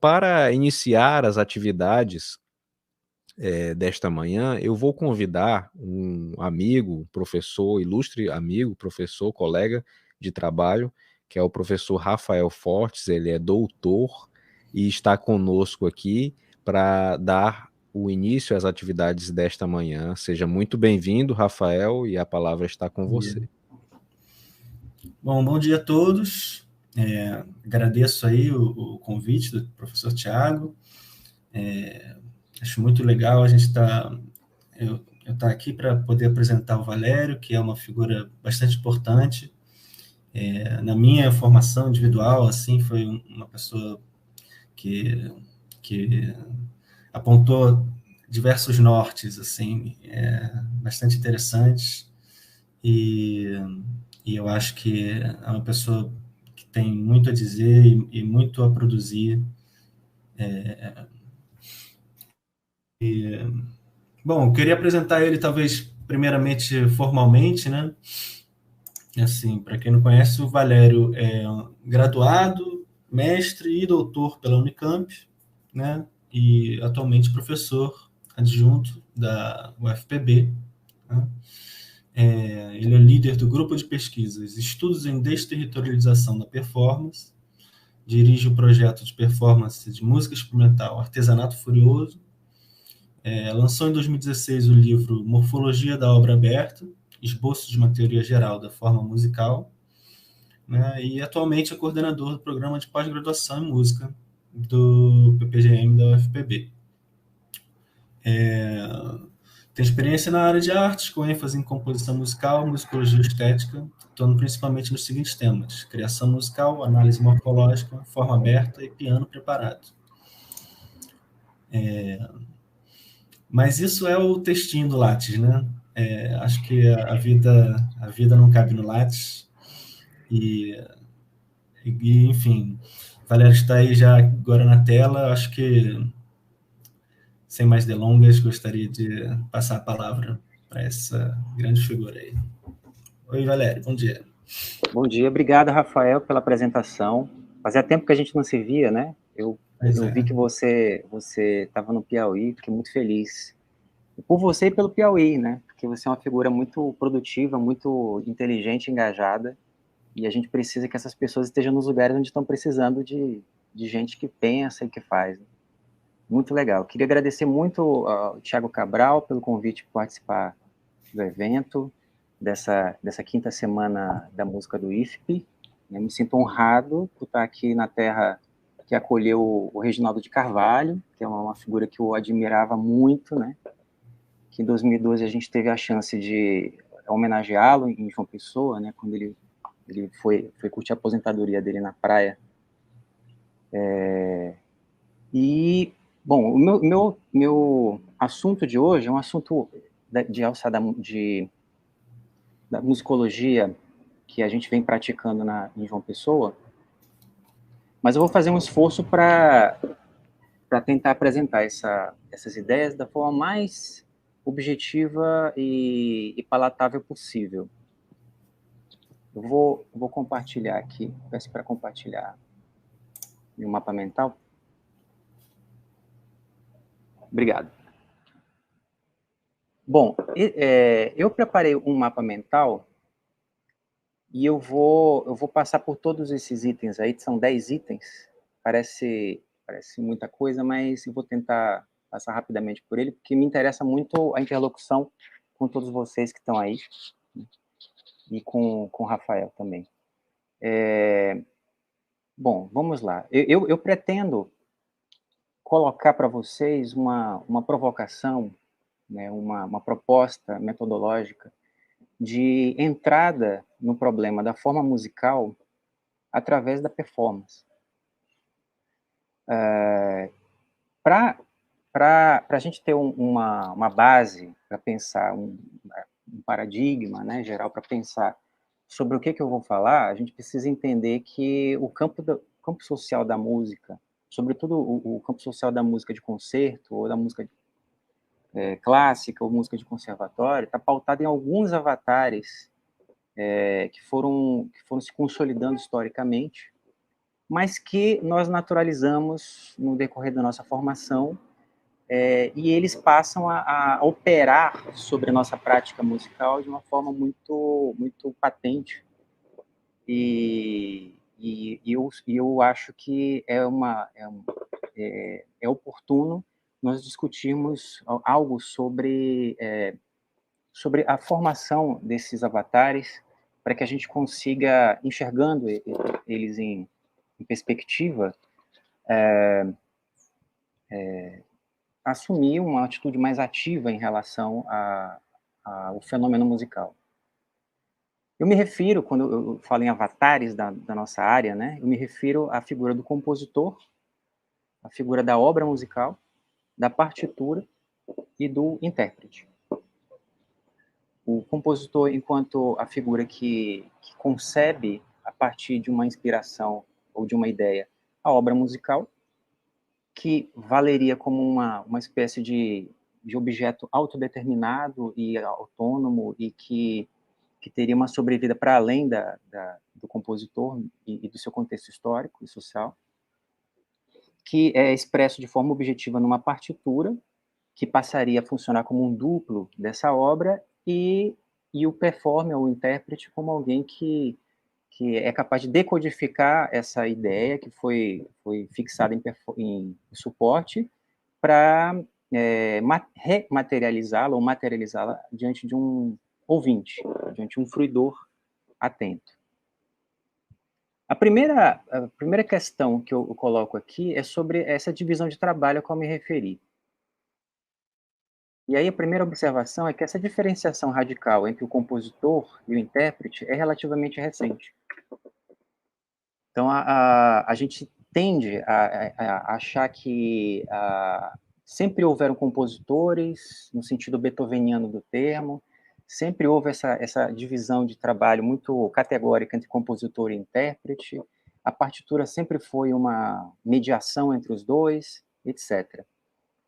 Para iniciar as atividades desta manhã, eu vou convidar um amigo, professor, ilustre amigo, professor, colega de trabalho, que é o professor Rafael Fortes. Ele é doutor e está conosco aqui para dar o início às atividades desta manhã. Seja muito bem-vindo, Rafael, e a palavra está com você. Bom, bom dia a todos. Agradeço aí o convite do professor Tiago. Acho muito legal a gente eu estar aqui para poder apresentar o Valério, que é uma figura bastante importante. Na minha formação individual, assim, foi uma pessoa que apontou diversos nortes, assim, bastante interessantes. E eu acho que é uma pessoa que tem muito a dizer e muito a produzir. Bom, eu queria apresentar ele, talvez, primeiramente, formalmente, né? Assim, para quem não conhece, o Valério é graduado, mestre e doutor pela Unicamp, né? E atualmente professor adjunto da UFPB, né? Ele é líder do grupo de pesquisas Estudos em Desterritorialização da Performance, dirige o projeto de performance de música experimental Artesanato Furioso, lançou em 2016 o livro Morfologia da Obra Aberta, esboço de uma teoria geral da forma musical, né, e atualmente é coordenador do programa de pós-graduação em música do PPGM da UFPB. Tem experiência na área de artes, com ênfase em composição musical, musicologia estética, atuando principalmente nos seguintes temas: criação musical, análise morfológica, forma aberta e piano preparado. Mas isso é o textinho do Lattes, né? Acho que a vida não cabe no Lattes. Enfim, o Valério está aí já agora na tela. Acho que, sem mais delongas, gostaria de passar a palavra para essa grande figura aí. Oi, Valério, bom dia. Bom dia, obrigado, Rafael, pela apresentação. Fazia tempo que a gente não se via, né? Eu vi que você estava no Piauí, fiquei muito feliz. Por você e pelo Piauí, né? Porque você é uma figura muito produtiva, muito inteligente, engajada, e a gente precisa que essas pessoas estejam nos lugares onde estão precisando de gente que pensa e que faz. Muito legal. Queria agradecer muito ao Thiago Cabral pelo convite para participar do evento, dessa quinta semana da música do IFP. Eu me sinto honrado por estar aqui na terra que acolheu o Reginaldo de Carvalho, que é uma figura que eu admirava muito, né? Que em 2012 a gente teve a chance de homenageá-lo em João Pessoa, né? Quando ele foi curtir a aposentadoria dele na praia. Bom, o meu assunto de hoje é um assunto da musicologia que a gente vem praticando em João Pessoa, mas eu vou fazer um esforço para tentar apresentar essas ideias da forma mais objetiva e palatável possível. Eu vou compartilhar aqui, peço para compartilhar meu mapa mental. Obrigado. Bom, eu preparei um mapa mental e eu vou passar por todos esses itens aí, que são 10 itens. Parece muita coisa, mas eu vou tentar passar rapidamente por ele, porque me interessa muito a interlocução com todos vocês que estão aí, e com o Rafael também. Bom, vamos lá. Eu pretendo colocar para vocês uma provocação, né, uma proposta metodológica de entrada no problema da forma musical através da performance. Para a gente ter uma base para pensar, um paradigma, né, geral para pensar sobre o que eu vou falar, a gente precisa entender que o campo social da música, sobretudo o campo social da música de concerto, ou da música clássica, ou música de conservatório, está pautado em alguns avatares que foram se consolidando historicamente, mas que nós naturalizamos no decorrer da nossa formação, e eles passam a operar sobre a nossa prática musical de uma forma muito, muito patente. E eu acho que é oportuno nós discutirmos algo sobre a formação desses avatares, para que a gente consiga, enxergando eles em perspectiva, assumir uma atitude mais ativa em relação ao fenômeno musical. Eu me refiro, quando eu falo em avatares da nossa área, né, eu me refiro à figura do compositor, à figura da obra musical, da partitura e do intérprete. O compositor, enquanto a figura que concebe, a partir de uma inspiração ou de uma ideia, a obra musical, que valeria como uma espécie de objeto autodeterminado e autônomo, e que teria uma sobrevida para além do compositor e do seu contexto histórico e social, que é expresso de forma objetiva numa partitura, que passaria a funcionar como um duplo dessa obra, e o performer, ou o intérprete, como alguém que é capaz de decodificar essa ideia que foi fixada em suporte, para rematerializá-la ou materializá-la diante de um ouvinte, diante de um fruidor atento. A primeira questão que eu coloco aqui é sobre essa divisão de trabalho a qual me referi. E aí a primeira observação é que essa diferenciação radical entre o compositor e o intérprete é relativamente recente. Então, a gente tende a achar que sempre houveram compositores, no sentido beethoveniano do termo, sempre houve essa divisão de trabalho muito categórica entre compositor e intérprete, a partitura sempre foi uma mediação entre os dois, etc.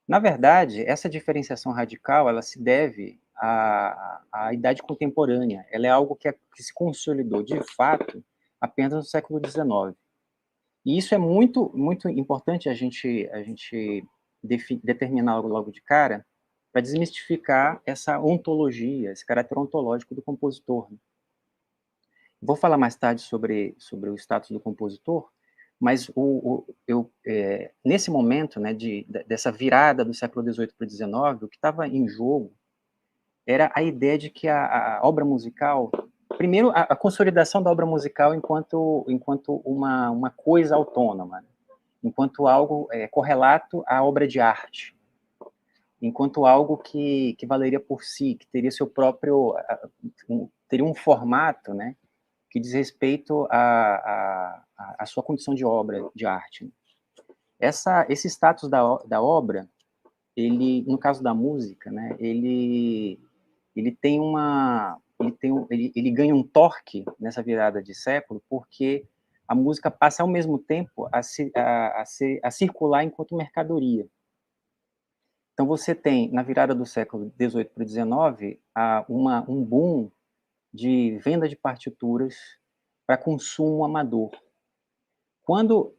Na verdade, essa diferenciação radical, ela se deve à idade contemporânea. Ela é algo que se consolidou, de fato, apenas no século XIX. E isso é muito, muito importante a gente determinar logo de cara, para desmistificar essa ontologia, esse caráter ontológico do compositor. Vou falar mais tarde sobre o status do compositor, mas nesse momento, né, dessa virada do século XVIII para o XIX, o que estava em jogo era a ideia de que a obra musical, primeiro, a consolidação da obra musical enquanto uma coisa autônoma, enquanto algo correlato à obra de arte, enquanto algo que valeria por si, que teria seu próprio, teria um formato, né, que diz respeito à sua condição de obra de arte. Esse status da obra, ele, no caso da música, né, ele ganha um torque nessa virada de século, porque a música passa ao mesmo tempo a circular enquanto mercadoria. Então você tem, na virada do século XVIII para o XIX, um boom de venda de partituras para consumo amador. Quando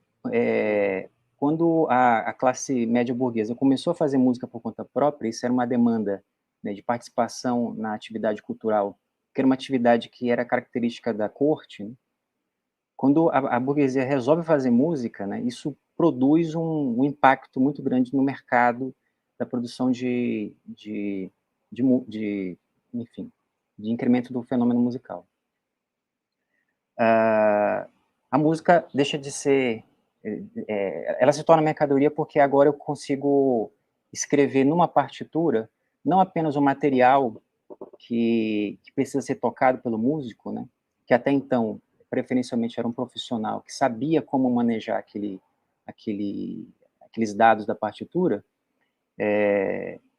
a classe média burguesa começou a fazer música por conta própria, isso era uma demanda, né, de participação na atividade cultural, que era uma atividade que era característica da corte, né? Quando a burguesia resolve fazer música, né, isso produz um impacto muito grande no mercado da produção de incremento do fenômeno musical. A música deixa de ser... ela se torna mercadoria porque agora eu consigo escrever numa partitura não apenas o material que precisa ser tocado pelo músico, né, que até então, preferencialmente, era um profissional que sabia como manejar aqueles dados da partitura,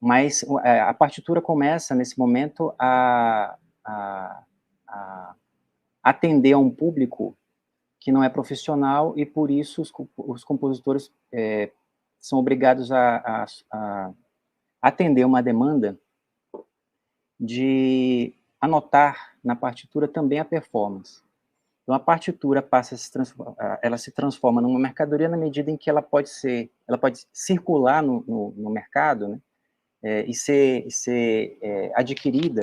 mas a partitura começa, nesse momento, a atender a um público que não é profissional, e por isso os compositores são obrigados a atender uma demanda de anotar na partitura também a performance. Então, a partitura passa a se transformar, ela se transforma numa mercadoria na medida em que ela pode circular no mercado, né, e ser adquirida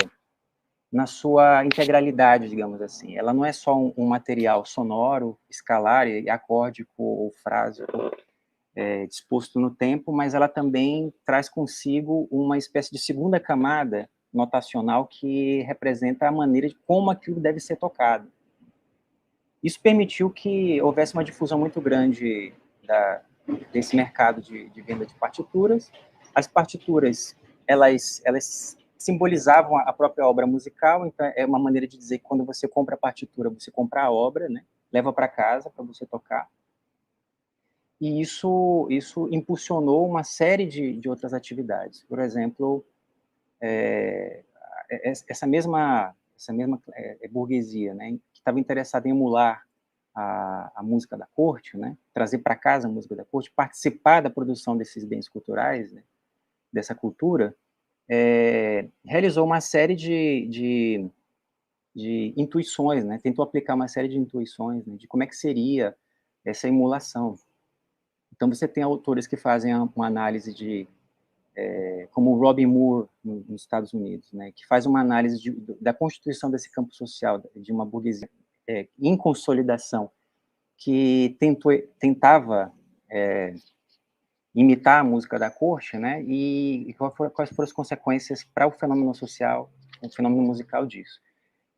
na sua integralidade, digamos assim. Ela não é só um material sonoro, escalar, e acórdico ou frásico, disposto no tempo, mas ela também traz consigo uma espécie de segunda camada notacional que representa a maneira de como aquilo deve ser tocado. Isso permitiu que houvesse uma difusão muito grande desse mercado de venda de partituras. As partituras, elas simbolizavam a própria obra musical, então é uma maneira de dizer que quando você compra a partitura, você compra a obra, né? Leva para casa para você tocar. E isso impulsionou uma série de outras atividades. Por exemplo, essa mesma burguesia, né, que estava interessada em emular a música da corte, né, trazer para casa a música da corte, participar da produção desses bens culturais, né, dessa cultura, realizou uma série de intuições, né, tentou aplicar uma série de intuições, né, de como é que seria essa emulação. Então, você tem autores que fazem uma análise como o Robin Moore, nos Estados Unidos, né, que faz uma análise da constituição desse campo social, de uma burguesia em consolidação, que tentava imitar a música da corte, né, e quais foram as consequências para o fenômeno social, o fenômeno musical disso.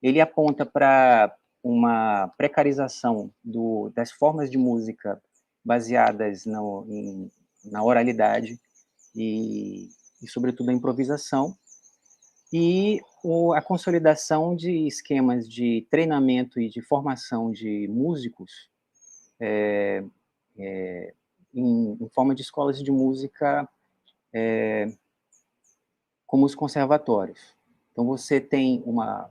Ele aponta para uma precarização das formas de música baseadas na oralidade e, sobretudo, a improvisação, e a consolidação de esquemas de treinamento e de formação de músicos em forma de escolas de música como os conservatórios. Então, você tem uma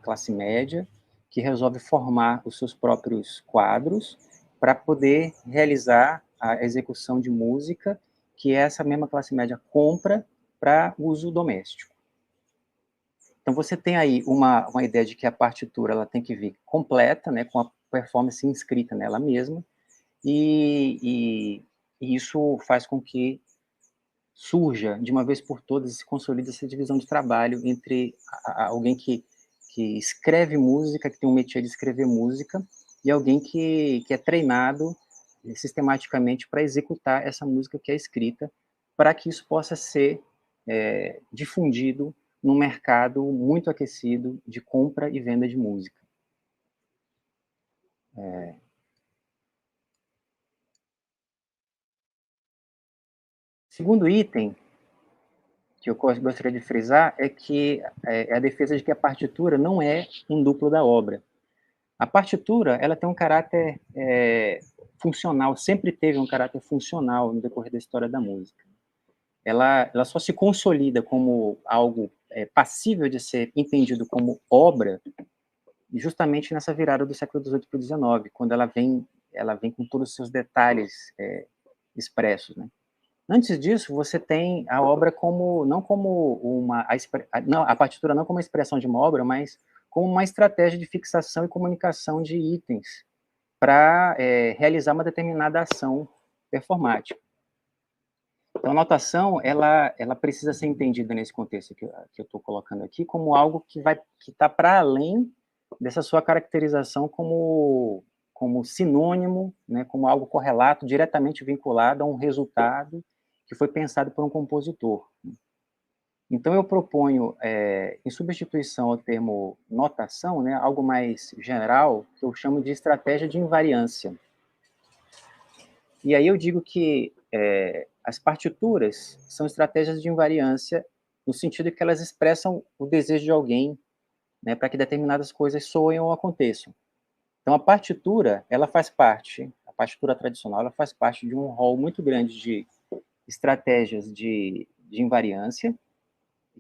classe média que resolve formar os seus próprios quadros para poder realizar a execução de música que essa mesma classe média compra para uso doméstico. Então, você tem aí uma ideia de que a partitura ela tem que vir completa, né, com a performance inscrita nela mesma, e isso faz com que surja, de uma vez por todas, e se consolide essa divisão de trabalho entre alguém que escreve música, que tem um métier de escrever música, e alguém que é treinado sistematicamente para executar essa música que é escrita, para que isso possa ser difundido num mercado muito aquecido de compra e venda de música. Segundo item que eu gostaria de frisar é que a defesa de que a partitura não é um duplo da obra. A partitura, ela tem um caráter funcional, sempre teve um caráter funcional no decorrer da história da música. Ela só se consolida como algo passível de ser entendido como obra justamente nessa virada do século XVIII para o XIX, quando ela vem com todos os seus detalhes expressos, né? Antes disso, você tem a obra a partitura não como uma expressão de uma obra, mas como uma estratégia de fixação e comunicação de itens para realizar uma determinada ação performática. Então, a notação, ela precisa ser entendida nesse contexto que eu estou colocando aqui como algo que está para além dessa sua caracterização como sinônimo, né, como algo correlato, diretamente vinculado a um resultado que foi pensado por um compositor. Então, eu proponho, em substituição ao termo notação, né, algo mais geral, que eu chamo de estratégia de invariância. E aí eu digo que as partituras são estratégias de invariância no sentido que elas expressam o desejo de alguém, né, para que determinadas coisas soem ou aconteçam. Então, a partitura tradicional, ela faz parte de um rol muito grande de estratégias de invariância,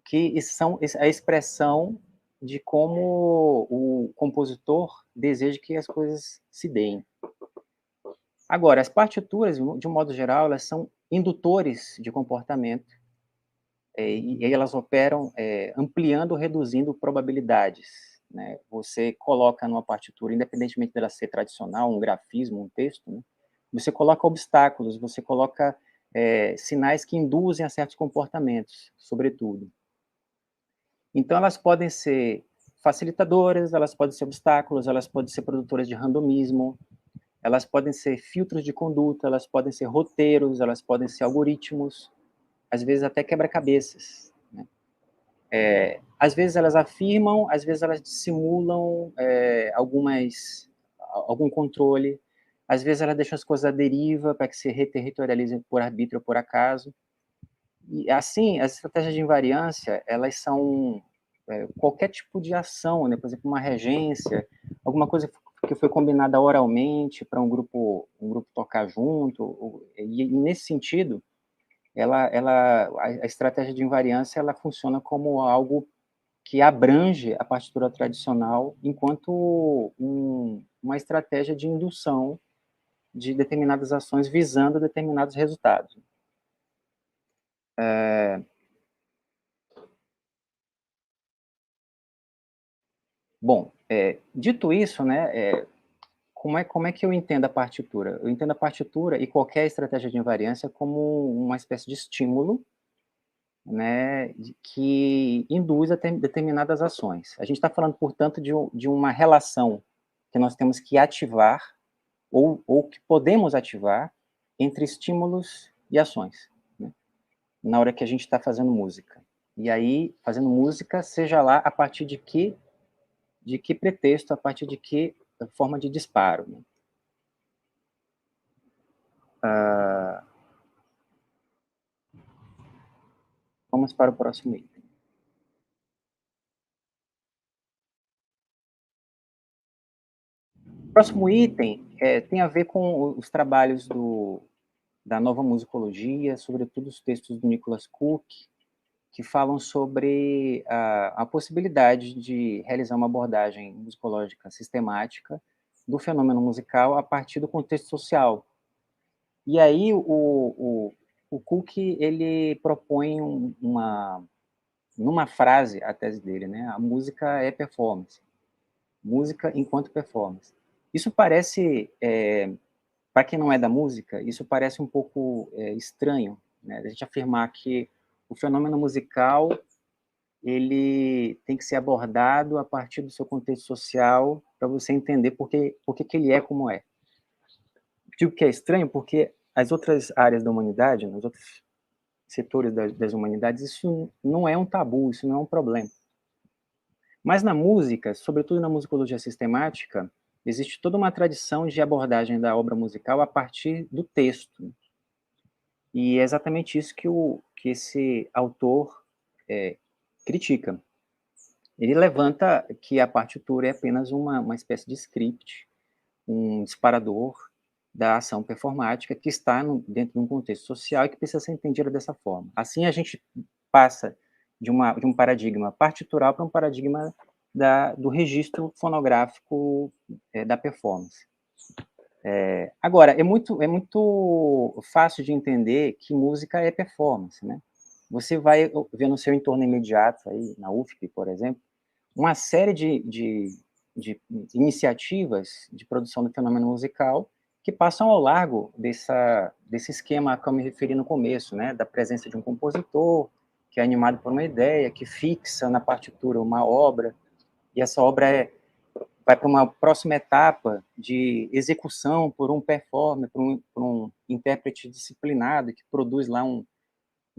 que são a expressão de como o compositor deseja que as coisas se deem. Agora, as partituras, de um modo geral, elas são indutores de comportamento, e elas operam ampliando ou reduzindo probabilidades, né? Você coloca numa partitura, independentemente dela ser tradicional, um grafismo, um texto, né? Você coloca obstáculos, você coloca sinais que induzem a certos comportamentos, sobretudo. Então, elas podem ser facilitadoras, elas podem ser obstáculos, elas podem ser produtoras de randomismo, elas podem ser filtros de conduta, elas podem ser roteiros, elas podem ser algoritmos, às vezes até quebra-cabeças, né? Às vezes elas afirmam, às vezes elas dissimulam algum controle, às vezes elas deixam as coisas à deriva para que se reterritorializem por arbítrio ou por acaso. E assim, as estratégias de invariância, elas são qualquer tipo de ação, né? Por exemplo, uma regência, alguma coisa que foi combinada oralmente para um grupo tocar junto, e nesse sentido, a estratégia de invariância ela funciona como algo que abrange a partitura tradicional enquanto uma estratégia de indução de determinadas ações visando determinados resultados. Bom, dito isso, né, como é que eu entendo a partitura? Eu entendo a partitura e qualquer estratégia de invariância como uma espécie de estímulo, né, que induz a determinadas ações. A gente está falando, portanto, de uma relação que nós temos que ativar ou que podemos ativar entre estímulos e ações, né, na hora que a gente está fazendo música. E aí, fazendo música, seja lá a partir de que pretexto, a partir de que forma de disparo, né? Vamos para o próximo item. O próximo item tem a ver com os trabalhos da nova musicologia, sobretudo os textos do Nicholas Cook, que falam sobre a possibilidade de realizar uma abordagem musicológica sistemática do fenômeno musical a partir do contexto social. E aí o Cook ele propõe numa frase a tese dele, né? A música é performance, música enquanto performance. Isso parece, para quem não é da música, isso parece um pouco estranho, né? A gente afirmar que o fenômeno musical ele tem que ser abordado a partir do seu contexto social para você entender por que ele é como é. Digo que é estranho porque as outras áreas da humanidade, nos outros setores das humanidades, isso não é um tabu, isso não é um problema. Mas na música, sobretudo na musicologia sistemática, existe toda uma tradição de abordagem da obra musical a partir do texto. E é exatamente isso que esse autor critica. Ele levanta que a partitura é apenas uma espécie de script, um disparador da ação performática que está dentro de um contexto social e que precisa ser entendida dessa forma. Assim, a gente passa de um paradigma partitural para um paradigma do registro fonográfico da performance. Agora, é muito fácil de entender que música é performance, né? Você vai ver no seu entorno imediato, aí, na UFP, por exemplo, uma série de iniciativas de produção do fenômeno musical que passam ao largo desse esquema que eu me referi no começo, né? Da presença de um compositor, que é animado por uma ideia, que fixa na partitura uma obra, e essa obra vai para uma próxima etapa de execução por um performer, por um intérprete disciplinado, que produz lá um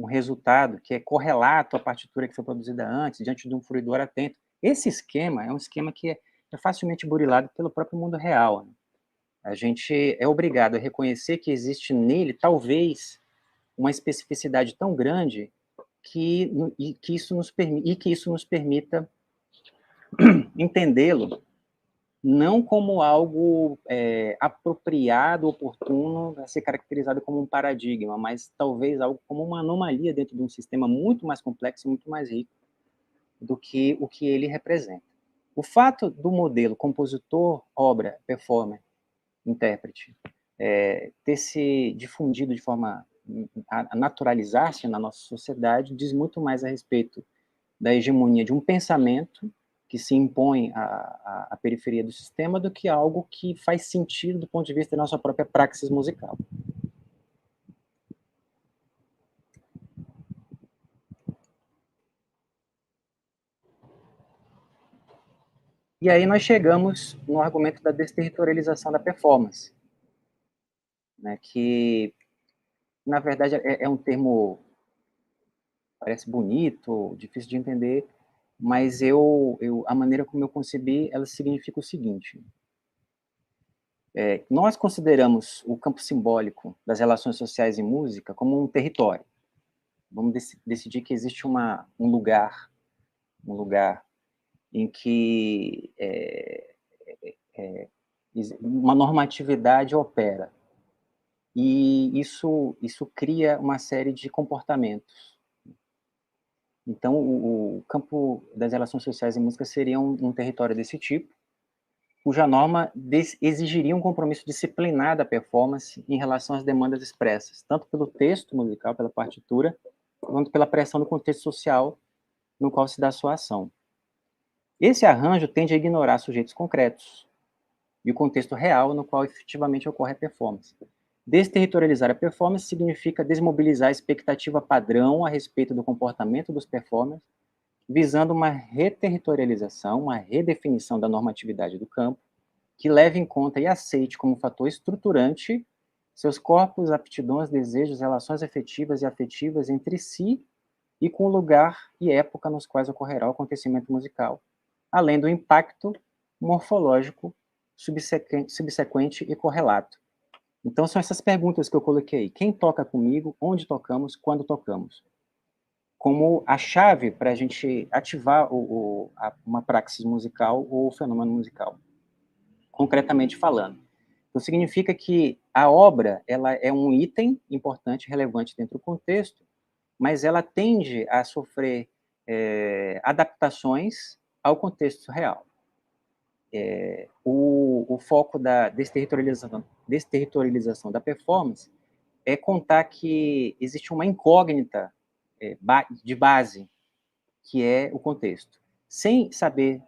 resultado que é correlato à partitura que foi produzida antes, diante de um fruidor atento. Esse esquema é um esquema que é facilmente burilado pelo próprio mundo real, né? A gente é obrigado a reconhecer que existe nele, talvez, uma especificidade tão grande que isso nos permita entendê-lo não como algo apropriado, oportuno, a ser caracterizado como um paradigma, mas talvez algo como uma anomalia dentro de um sistema muito mais complexo e muito mais rico do que o que ele representa. O fato do modelo compositor, obra, performer, intérprete, ter se difundido de forma a naturalizar-se na nossa sociedade diz muito mais a respeito da hegemonia de um pensamento que se impõe à periferia do sistema do que algo que faz sentido do ponto de vista da nossa própria praxis musical. E aí nós chegamos no argumento da desterritorialização da performance, né, que, na verdade, é um termo, parece bonito, difícil de entender, mas a maneira como eu concebi, ela significa o seguinte: nós consideramos o campo simbólico das relações sociais em música como um território. Vamos decidir que existe um lugar em que uma normatividade opera. E isso cria uma série de comportamentos. Então, o campo das relações sociais em música seria um território desse tipo, cuja norma exigiria um compromisso disciplinar da performance em relação às demandas expressas, tanto pelo texto musical, pela partitura, quanto pela pressão do contexto social no qual se dá a sua ação. Esse arranjo tende a ignorar sujeitos concretos e o contexto real no qual efetivamente ocorre a performance. Desterritorializar a performance significa desmobilizar a expectativa padrão a respeito do comportamento dos performers, visando uma reterritorialização, uma redefinição da normatividade do campo, que leve em conta e aceite como fator estruturante seus corpos, aptidões, desejos, relações efetivas e afetivas entre si e com o lugar e época nos quais ocorrerá o acontecimento musical, além do impacto morfológico subsequente e correlato. Então, são essas perguntas que eu coloquei. Quem toca comigo? Onde tocamos? Quando tocamos? Como a chave para a gente ativar uma praxis musical ou fenômeno musical, concretamente falando. Então, significa que a obra ela é um item importante, relevante dentro do contexto, mas ela tende a sofrer adaptações ao contexto real. O foco da desterritorialização da performance é contar que existe uma incógnita de base, que é o contexto. Sem saber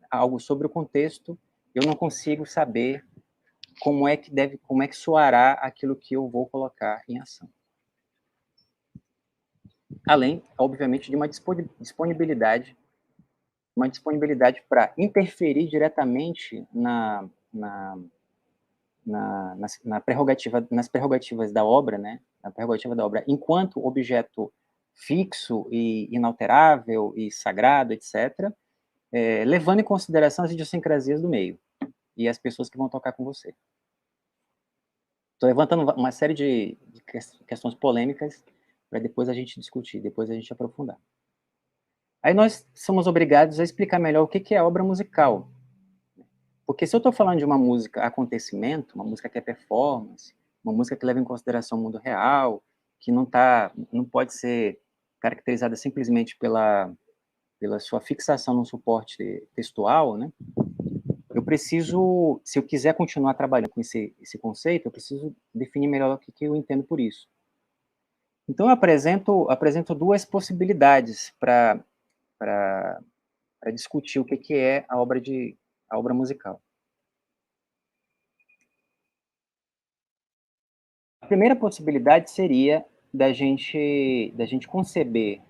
algo sobre o contexto, eu não consigo saber como é que soará aquilo que eu vou colocar em ação. Além, obviamente, de uma disponibilidade para interferir diretamente nas prerrogativas da obra, né? Na prerrogativa da obra, enquanto objeto fixo e inalterável e sagrado, etc., levando em consideração as idiosincrasias do meio e as pessoas que vão tocar com você. Estou levantando uma série de questões polêmicas para depois a gente discutir, depois a gente aprofundar. Aí nós somos obrigados a explicar melhor o que é obra musical. Porque se eu estou falando de uma música acontecimento, uma música que é performance, uma música que leva em consideração o mundo real, que não pode ser caracterizada simplesmente pela sua fixação no suporte textual, né? Eu preciso, se eu quiser continuar trabalhando com esse conceito, eu preciso definir melhor o que eu entendo por isso. Então, eu apresento duas possibilidades para discutir o que é a obra musical. A primeira possibilidade seria da gente conceber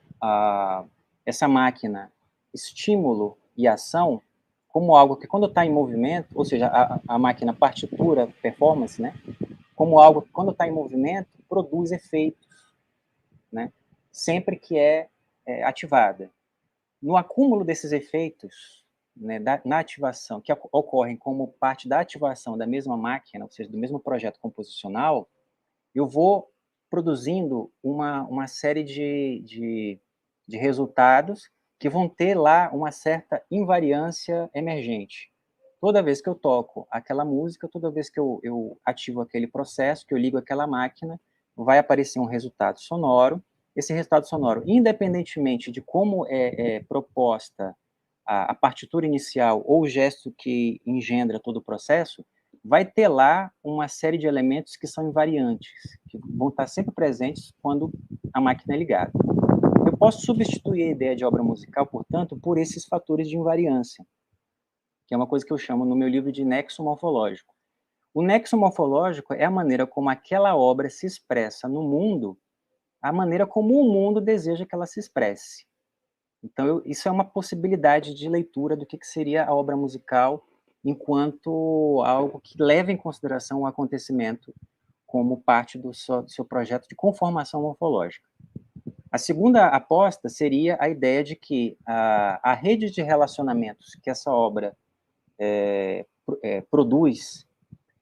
essa máquina estímulo e ação como algo que, quando está em movimento, ou seja, a máquina partitura, performance, né, como algo que, quando está em movimento, produz efeitos, né, sempre que é ativada. No acúmulo desses efeitos, né, na ativação, que ocorrem como parte da ativação da mesma máquina, ou seja, do mesmo projeto composicional, eu vou produzindo uma série de resultados que vão ter lá uma certa invariância emergente. Toda vez que eu toco aquela música, toda vez que eu ativo aquele processo, que eu ligo aquela máquina, vai aparecer um resultado sonoro. Esse resultado sonoro, independentemente de como é proposta a partitura inicial ou o gesto que engendra todo o processo, vai ter lá uma série de elementos que são invariantes, que vão estar sempre presentes quando a máquina é ligada. Eu posso substituir a ideia de obra musical, portanto, por esses fatores de invariância, que é uma coisa que eu chamo no meu livro de nexo morfológico. O nexo morfológico é a maneira como aquela obra se expressa no mundo, a maneira como o mundo deseja que ela se expresse. Então, isso é uma possibilidade de leitura do que seria a obra musical enquanto algo que leva em consideração o acontecimento como parte do seu projeto de conformação morfológica. A segunda aposta seria a ideia de que a rede de relacionamentos que essa obra produz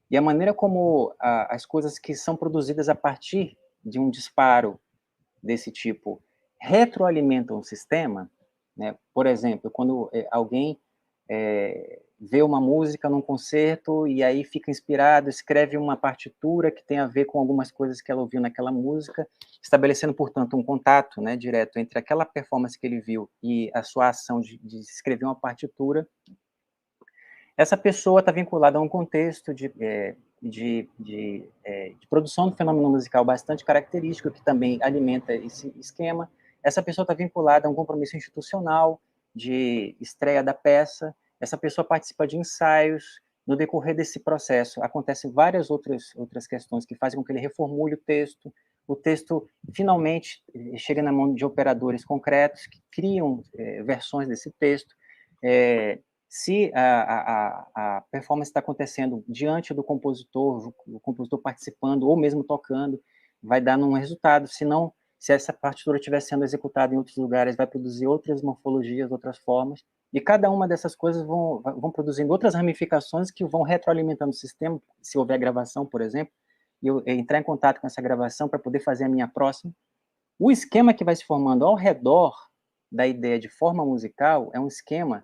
e a maneira como as coisas que são produzidas a partir de um disparo desse tipo retroalimentam o sistema, né? Por exemplo, quando alguém vê uma música num concerto e aí fica inspirado, escreve uma partitura que tem a ver com algumas coisas que ela ouviu naquela música, estabelecendo, portanto, um contato, né, direto entre aquela performance que ele viu e a sua ação de escrever uma partitura. Essa pessoa está vinculada a um contexto de produção do fenômeno musical bastante característico, que também alimenta esse esquema. Essa pessoa está vinculada a um compromisso institucional de estreia da peça. Essa pessoa participa de ensaios. No decorrer desse processo, acontecem várias outras questões que fazem com que ele reformule o texto. O texto, finalmente, chega na mão de operadores concretos que criam versões desse texto. Se a performance está acontecendo diante do compositor, o compositor participando ou mesmo tocando, vai dar um resultado. Se não, se essa partitura estiver sendo executada em outros lugares, vai produzir outras morfologias, outras formas, e cada uma dessas coisas vão produzindo outras ramificações que vão retroalimentando o sistema, se houver gravação, por exemplo, e eu entrar em contato com essa gravação para poder fazer a minha próxima. O esquema que vai se formando ao redor da ideia de forma musical é um esquema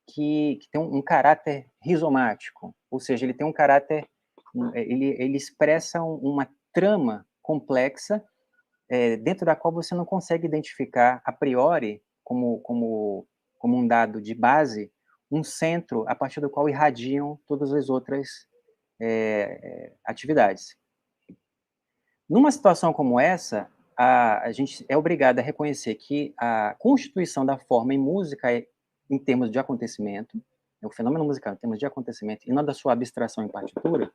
que tem um caráter rizomático, ou seja, ele tem um caráter, ele expressa uma trama complexa dentro da qual você não consegue identificar a priori, como um dado de base, um centro a partir do qual irradiam todas as outras atividades. Numa situação como essa, a gente é obrigado a reconhecer que a constituição da forma em música em termos de acontecimento, o fenômeno musical em termos de acontecimento, e não da sua abstração em partitura,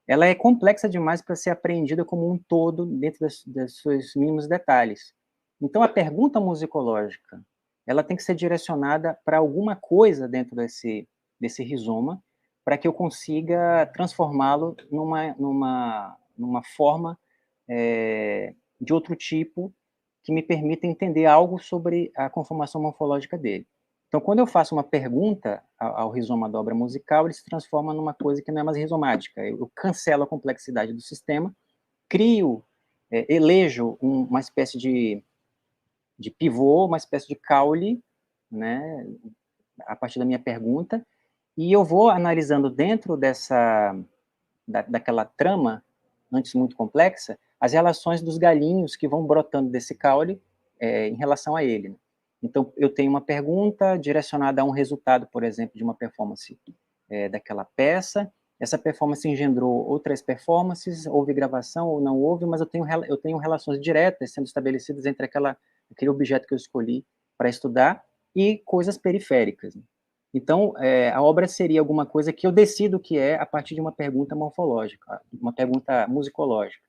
ela é complexa demais para ser apreendida como um todo dentro dos seus mínimos detalhes. Então, a pergunta musicológica, ela tem que ser direcionada para alguma coisa dentro desse rizoma, para que eu consiga transformá-lo numa forma de outro tipo que me permita entender algo sobre a conformação morfológica dele. Então, quando eu faço uma pergunta ao rizoma da obra musical, ele se transforma numa coisa que não é mais rizomática. Eu cancelo a complexidade do sistema, crio, elejo uma espécie de pivô, uma espécie de caule, né, a partir da minha pergunta, e eu vou analisando dentro daquela trama, antes muito complexa, as relações dos galinhos que vão brotando desse caule em relação a ele. Então, eu tenho uma pergunta direcionada a um resultado, por exemplo, de uma performance daquela peça. Essa performance engendrou outras performances, houve gravação ou não houve, mas eu tenho relações diretas sendo estabelecidas entre aquele objeto que eu escolhi para estudar e coisas periféricas. Então, a obra seria alguma coisa que eu decido que é a partir de uma pergunta morfológica, uma pergunta musicológica.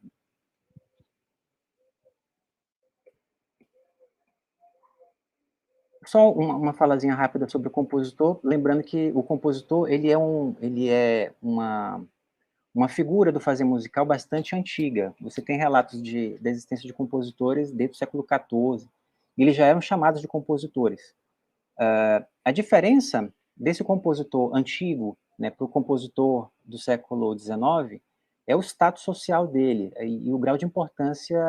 Só uma falazinha rápida sobre o compositor, lembrando que o compositor ele é uma figura do fazer musical bastante antiga. Você tem relatos da existência de compositores desde o século XIV. Eles já eram chamados de compositores. A diferença desse compositor antigo, né, para o compositor do século XIX é o status social dele e o grau de importância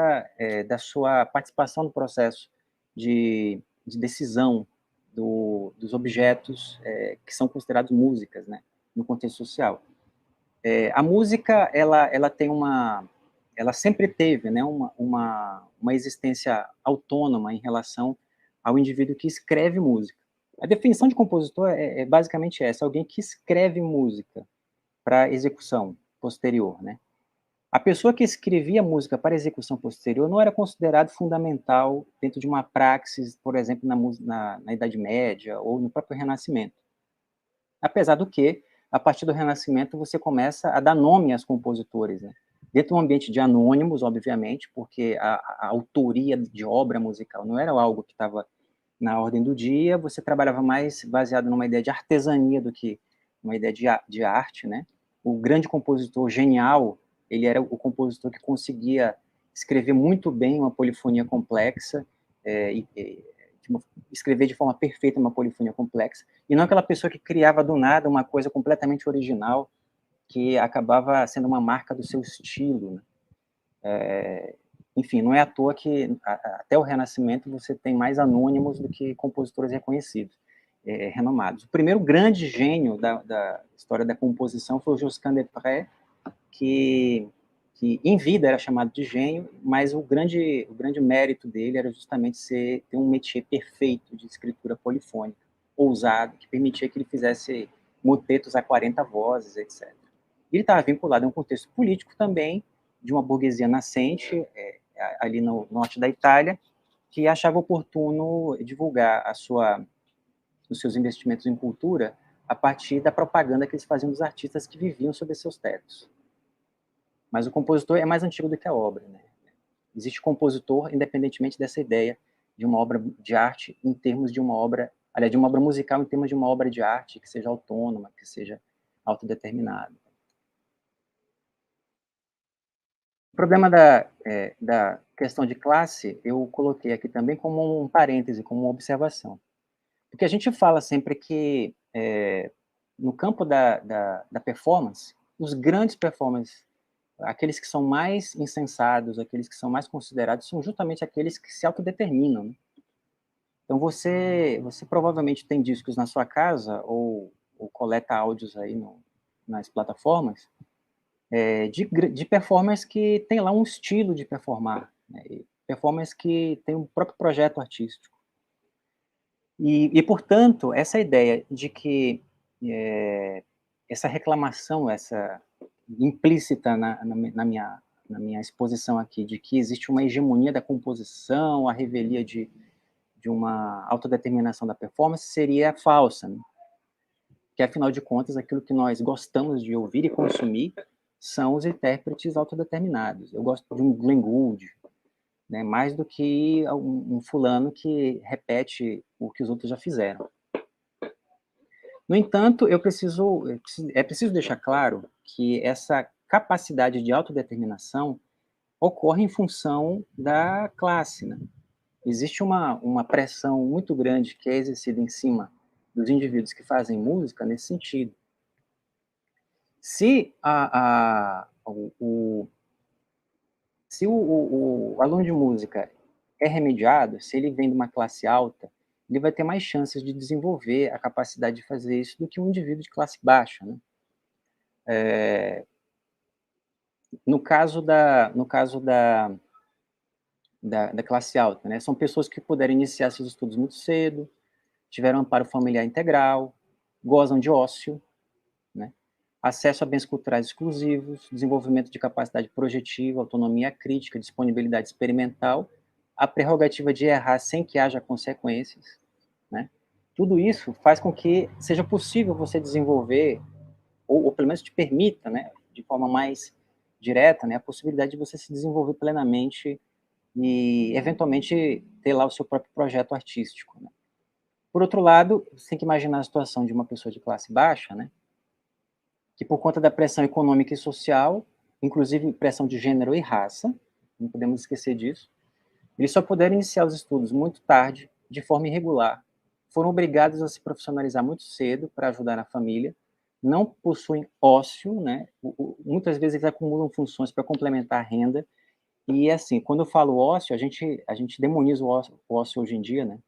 da sua participação no processo de decisão dos objetos que são considerados músicas, né, no contexto social. A música, ela tem ela sempre teve, né, uma existência autônoma em relação ao indivíduo que escreve música. A definição de compositor é basicamente essa, alguém que escreve música para execução posterior, né? A pessoa que escrevia música para execução posterior não era considerado fundamental dentro de uma praxis, por exemplo, na Idade Média ou no próprio Renascimento. Apesar do que, a partir do Renascimento, você começa a dar nome aos compositores, né? Dentro de um ambiente de anônimos, obviamente, porque a autoria de obra musical não era algo que estava na ordem do dia, você trabalhava mais baseado numa ideia de artesania do que uma ideia de arte, né? O grande compositor genial, ele era o compositor que conseguia escrever muito bem uma polifonia complexa, escrever de forma perfeita uma polifonia complexa, e não aquela pessoa que criava do nada uma coisa completamente original, que acabava sendo uma marca do seu estilo, né? Enfim, não é à toa que até o Renascimento você tem mais anônimos do que compositores reconhecidos, renomados. O primeiro grande gênio da história da composição foi o Josquin des Prez, que em vida era chamado de gênio, mas o grande mérito dele era justamente ter um métier perfeito de escritura polifônica, ousado, que permitia que ele fizesse motetos a 40 vozes, etc. Ele estava vinculado a um contexto político também, de uma burguesia nascente, ali no norte da Itália, que achava oportuno divulgar os seus investimentos em cultura a partir da propaganda que eles faziam dos artistas que viviam sob seus tetos. Mas o compositor é mais antigo do que a obra, né? Existe compositor independentemente dessa ideia de uma obra de arte em termos de uma obra, aliás, de uma obra musical em termos de uma obra de arte que seja autônoma, que seja autodeterminada. O problema da questão de classe, eu coloquei aqui também como um parêntese, como uma observação. Porque a gente fala sempre que, no campo da performance, os grandes performers, aqueles que são mais insensados, aqueles que são mais considerados, são justamente aqueles que se autodeterminam, né? Então, você provavelmente tem discos na sua casa, ou coleta áudios aí nas plataformas, de performers que tem lá um estilo de performar, né? Performers que tem um próprio projeto artístico. E, portanto, essa ideia de que essa reclamação, essa implícita na minha exposição aqui, de que existe uma hegemonia da composição, a revelia de uma autodeterminação da performance, seria falsa, né? Que, afinal de contas, aquilo que nós gostamos de ouvir e consumir são os intérpretes autodeterminados. Eu gosto de um Glenn Gould, né, mais do que um fulano que repete o que os outros já fizeram. No entanto, é preciso deixar claro que essa capacidade de autodeterminação ocorre em função da classe, né? Existe uma pressão muito grande que é exercida em cima dos indivíduos que fazem música nesse sentido. Se o aluno de música é remediado, se ele vem de uma classe alta, ele vai ter mais chances de desenvolver a capacidade de fazer isso do que um indivíduo de classe baixa, né? No caso da classe alta, né? São pessoas que puderam iniciar seus estudos muito cedo, tiveram amparo familiar integral, gozam de ócio, né? Acesso a bens culturais exclusivos, desenvolvimento de capacidade projetiva, autonomia crítica, disponibilidade experimental, a prerrogativa de errar sem que haja consequências, né? Tudo isso faz com que seja possível você desenvolver, ou pelo menos te permita, né, de forma mais direta, né, a possibilidade de você se desenvolver plenamente e, eventualmente, ter lá o seu próprio projeto artístico, né? Por outro lado, você tem que imaginar a situação de uma pessoa de classe baixa, né, que, por conta da pressão econômica e social, inclusive pressão de gênero e raça, não podemos esquecer disso, eles só puderam iniciar os estudos muito tarde, de forma irregular, foram obrigados a se profissionalizar muito cedo para ajudar na família, não possuem ócio, né? Muitas vezes eles acumulam funções para complementar a renda, e assim, quando eu falo ócio, a gente demoniza o ócio hoje em dia, né?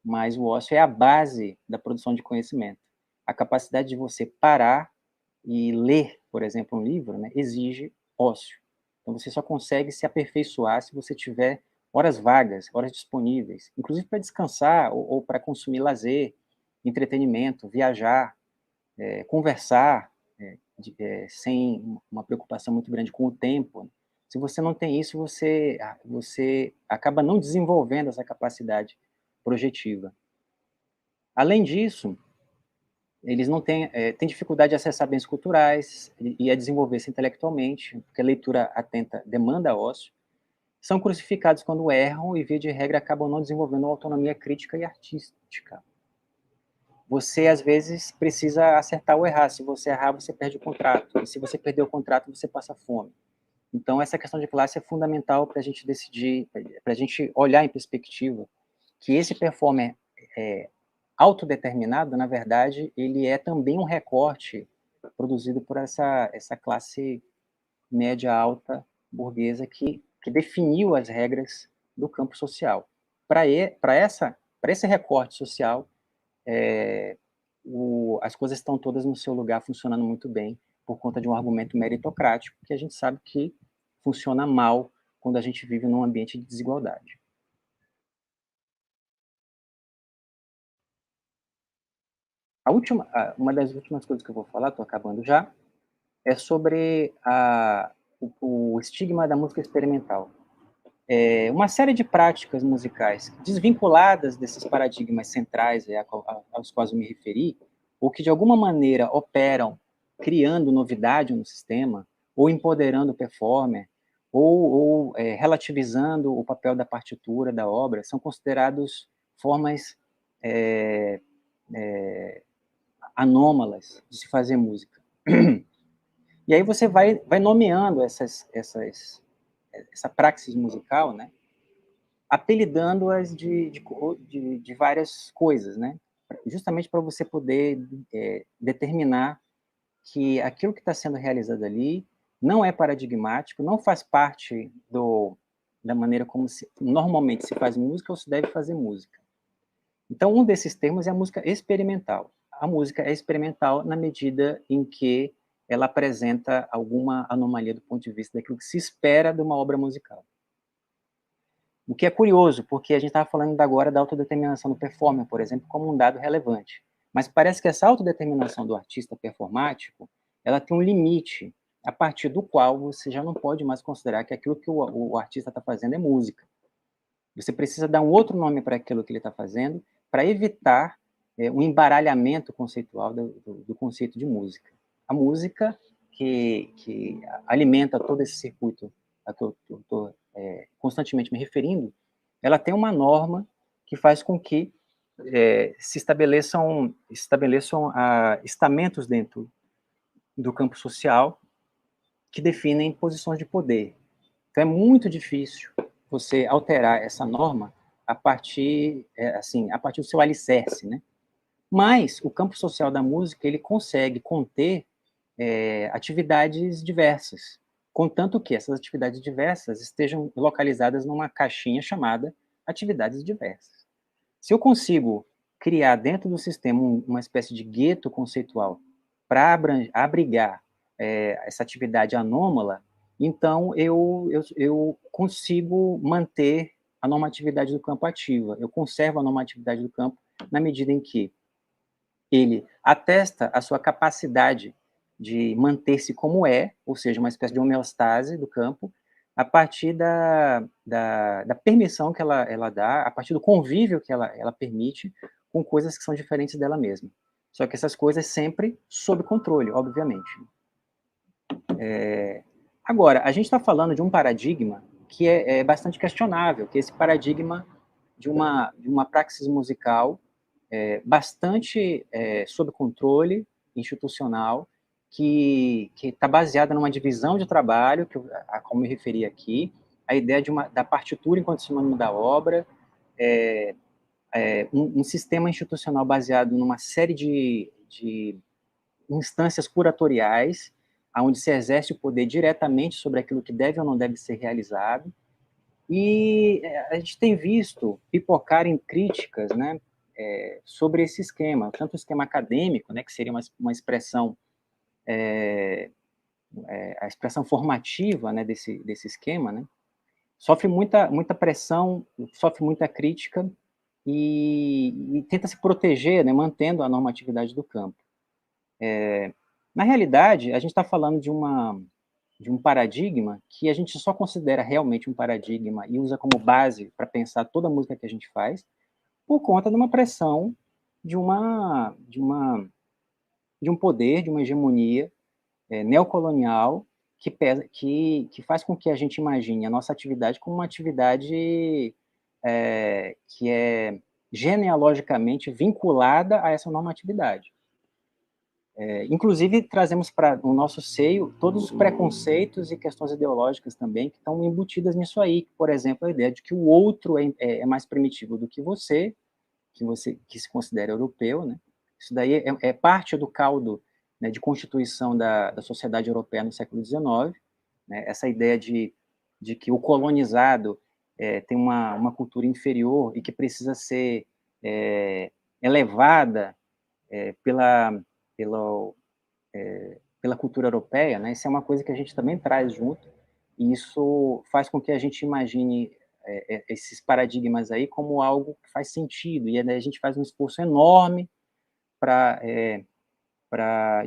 Mas o ócio é a base da produção de conhecimento. A capacidade de você parar e ler, por exemplo, um livro, né, exige ócio. Então, você só consegue se aperfeiçoar se você tiver horas vagas, horas disponíveis, inclusive para descansar ou para consumir lazer, entretenimento, viajar, conversar, sem uma preocupação muito grande com o tempo, se você não tem isso, você acaba não desenvolvendo essa capacidade projetiva. Além disso, eles não têm dificuldade de acessar bens culturais e a desenvolver-se intelectualmente, porque a leitura atenta demanda ócio, são crucificados quando erram e, via de regra, acabam não desenvolvendo autonomia crítica e artística. Você, às vezes, precisa acertar ou errar. Se você errar, você perde o contrato. E se você perder o contrato, você passa fome. Então, essa questão de classe é fundamental para a gente decidir, para a gente olhar em perspectiva que esse performer autodeterminado, na verdade, ele é também um recorte produzido por essa classe média alta burguesa que definiu as regras do campo social. Para esse recorte social, as coisas estão todas no seu lugar, funcionando muito bem, por conta de um argumento meritocrático, que a gente sabe que funciona mal quando a gente vive num ambiente de desigualdade. Uma das últimas coisas que eu vou falar, estou acabando já, é sobre o estigma da música experimental. Uma série de práticas musicais desvinculadas desses paradigmas centrais aos quais eu me referi, ou que de alguma maneira operam criando novidade no sistema, ou empoderando o performer, ou relativizando o papel da partitura, da obra, são considerados formas anômalas de se fazer música. E aí você vai nomeando essa praxis musical, né, apelidando-as de várias coisas, né, justamente para você poder determinar que aquilo que está sendo realizado ali não é paradigmático, não faz parte da maneira como normalmente se faz música ou se deve fazer música. Então, um desses termos é a música experimental. A música é experimental na medida em que ela apresenta alguma anomalia do ponto de vista daquilo que se espera de uma obra musical. O que é curioso, porque a gente estava falando agora da autodeterminação do performer, por exemplo, como um dado relevante. Mas parece que essa autodeterminação do artista performático, ela tem um limite, a partir do qual você já não pode mais considerar que aquilo que o artista está fazendo é música. Você precisa dar um outro nome para aquilo que ele está fazendo, para evitar um embaralhamento conceitual do conceito de música. A música que alimenta todo esse circuito a que eu estou constantemente me referindo, ela tem uma norma que faz com que se estabeleçam estamentos dentro do campo social que definem posições de poder. Então é muito difícil você alterar essa norma a partir do seu alicerce, né? Mas o campo social da música, ele consegue conter atividades diversas, contanto que essas atividades diversas estejam localizadas numa caixinha chamada atividades diversas. Se eu consigo criar dentro do sistema uma espécie de gueto conceitual para abrigar essa atividade anômala, então eu consigo manter a normatividade do campo ativa, eu conservo a normatividade do campo na medida em que ele atesta a sua capacidade de manter-se como ou seja, uma espécie de homeostase do campo, a partir da permissão que ela dá, a partir do convívio que ela permite com coisas que são diferentes dela mesma. Só que essas coisas sempre sob controle, obviamente. Agora, a gente está falando de um paradigma que é bastante questionável, que é esse paradigma de uma praxis musical bastante sob controle institucional, que está baseada numa divisão de trabalho, a como me referi aqui, a ideia da partitura enquanto sinônimo da obra, um sistema institucional baseado numa série de instâncias curatoriais, onde se exerce o poder diretamente sobre aquilo que deve ou não deve ser realizado, e a gente tem visto pipocar em críticas, né, sobre esse esquema, tanto o esquema acadêmico, né, que seria uma expressão, a expressão formativa, né, desse esquema, né, sofre muita pressão, sofre muita crítica e tenta se proteger, né, mantendo a normatividade do campo. Na realidade, a gente está falando de um paradigma que a gente só considera realmente um paradigma e usa como base para pensar toda a música que a gente faz, por conta de uma pressão de um poder, de uma hegemonia neocolonial que faz com que a gente imagine a nossa atividade como uma atividade que é genealogicamente vinculada a essa normatividade. Inclusive, trazemos para o nosso seio todos os preconceitos e questões ideológicas também que estão embutidas nisso aí. Por exemplo, a ideia de que o outro é mais primitivo do que você que se considera europeu, né? Isso daí é parte do caldo, né, de constituição da sociedade europeia no século XIX, né? Essa ideia de que o colonizado tem uma cultura inferior e que precisa ser elevada pela, pela, pela cultura europeia, né? Isso é uma coisa que a gente também traz junto, e isso faz com que a gente imagine esses paradigmas aí como algo que faz sentido, e a gente faz um esforço enorme para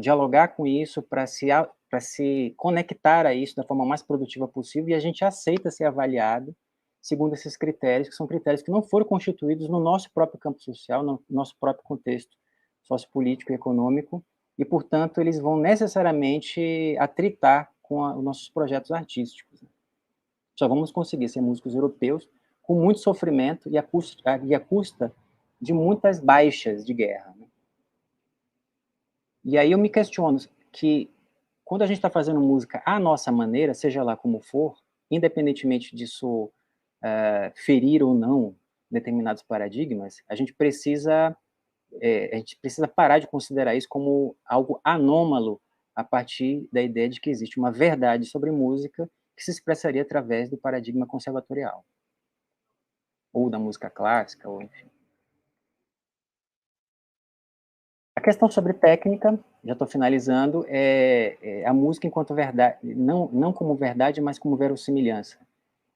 dialogar com isso, para se conectar a isso da forma mais produtiva possível, e a gente aceita ser avaliado segundo esses critérios, que são critérios que não foram constituídos no nosso próprio campo social, no nosso próprio contexto sociopolítico e econômico, e, portanto, eles vão necessariamente atritar com os nossos projetos artísticos. Só vamos conseguir ser músicos europeus com muito sofrimento e à custa de muitas baixas de guerra. Né? E aí eu me questiono que, quando a gente está fazendo música à nossa maneira, seja lá como for, independentemente disso ferir ou não determinados paradigmas, a gente precisa parar de considerar isso como algo anômalo a partir da ideia de que existe uma verdade sobre música que se expressaria através do paradigma conservatorial, ou da música clássica, ou enfim. A questão sobre técnica, já estou finalizando, é a música enquanto verdade, não como verdade, mas como verossimilhança.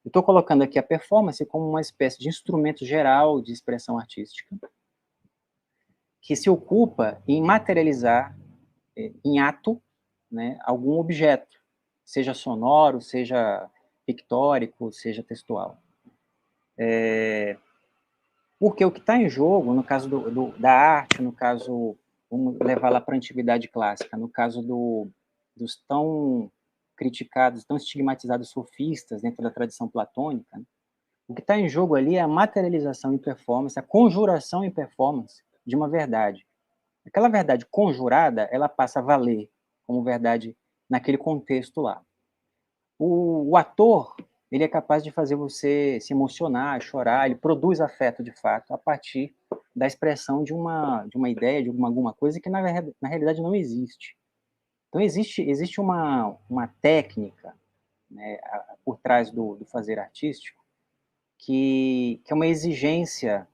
Eu estou colocando aqui a performance como uma espécie de instrumento geral de expressão artística, que se ocupa em materializar em ato, né, algum objeto, seja sonoro, seja pictórico, seja textual. Porque o que está em jogo, no caso da arte, no caso, vamos levar lá para a antiguidade clássica, no caso dos tão criticados, tão estigmatizados sofistas dentro da tradição platônica, né, o que está em jogo ali é a materialização em performance, a conjuração em performance de uma verdade. Aquela verdade conjurada, ela passa a valer como verdade naquele contexto lá. O ator, ele é capaz de fazer você se emocionar, chorar, ele produz afeto de fato a partir da expressão de uma ideia, de alguma coisa que na realidade não existe. Então existe uma técnica, né, por trás do fazer artístico que é uma exigência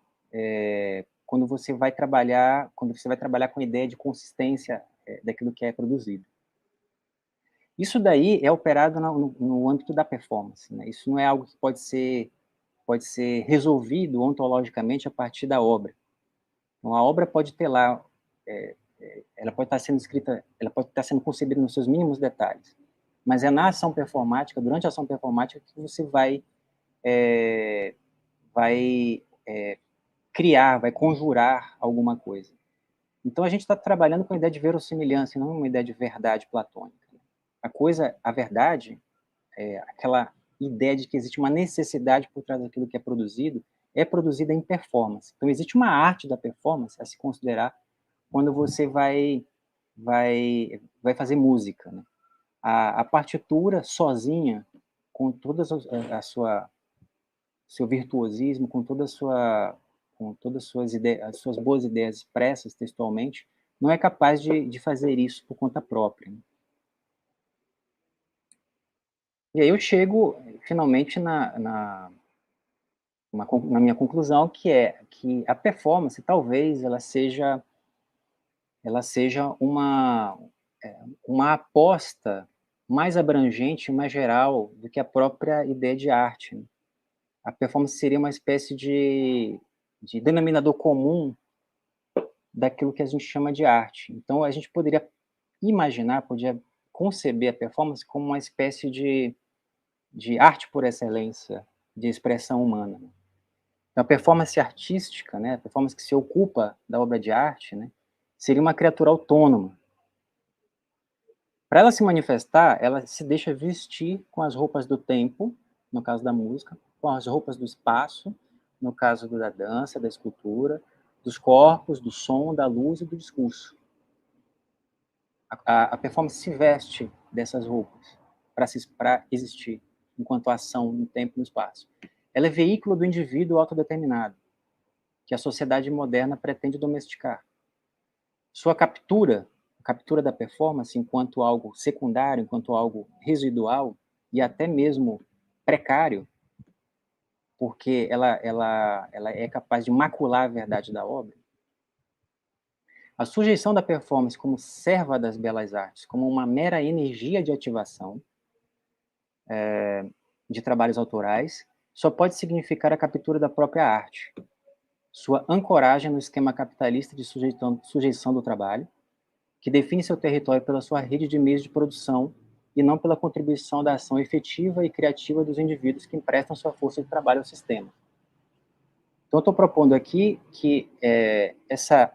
quando você vai trabalhar com a ideia de consistência daquilo que é produzido. Isso daí é operado no âmbito da performance, né? Isso não é algo que pode ser resolvido ontologicamente a partir da obra. Então, a obra pode ter lá, ela pode estar sendo escrita, ela pode estar sendo concebida nos seus mínimos detalhes, mas é na ação performática, durante a ação performática, que você vai criar, vai conjurar alguma coisa. Então, a gente está trabalhando com a ideia de verossimilhança, não uma ideia de verdade platônica. A verdade, aquela ideia de que existe uma necessidade por trás daquilo que é produzida em performance. Então, existe uma arte da performance a se considerar quando você vai fazer música. Né? A partitura sozinha, com toda seu virtuosismo, com todas as suas boas ideias expressas textualmente, não é capaz de fazer isso por conta própria. Né? E aí eu chego, finalmente, na minha conclusão, que é que a performance, talvez, ela seja uma aposta mais abrangente, mais geral, do que a própria ideia de arte. Né? A performance seria uma espécie de denominador comum daquilo que a gente chama de arte. Então, a gente poderia imaginar, podia conceber a performance como uma espécie de arte por excelência, de expressão humana. Então, a performance artística, né, a performance que se ocupa da obra de arte, né, seria uma criatura autônoma. Para ela se manifestar, ela se deixa vestir com as roupas do tempo, no caso da música, com as roupas do espaço, no caso da dança, da escultura, dos corpos, do som, da luz e do discurso. A performance se veste dessas roupas para existir enquanto ação no tempo e no espaço. Ela é veículo do indivíduo autodeterminado, que a sociedade moderna pretende domesticar. Sua captura, a captura da performance enquanto algo secundário, enquanto algo residual e até mesmo precário, porque ela é capaz de macular a verdade da obra. A sujeição da performance como serva das belas artes, como uma mera energia de ativação de trabalhos autorais, só pode significar a captura da própria arte, sua ancoragem no esquema capitalista de sujeição do trabalho, que define seu território pela sua rede de meios de produção e não pela contribuição da ação efetiva e criativa dos indivíduos que emprestam sua força de trabalho ao sistema. Então, eu estou propondo aqui que essa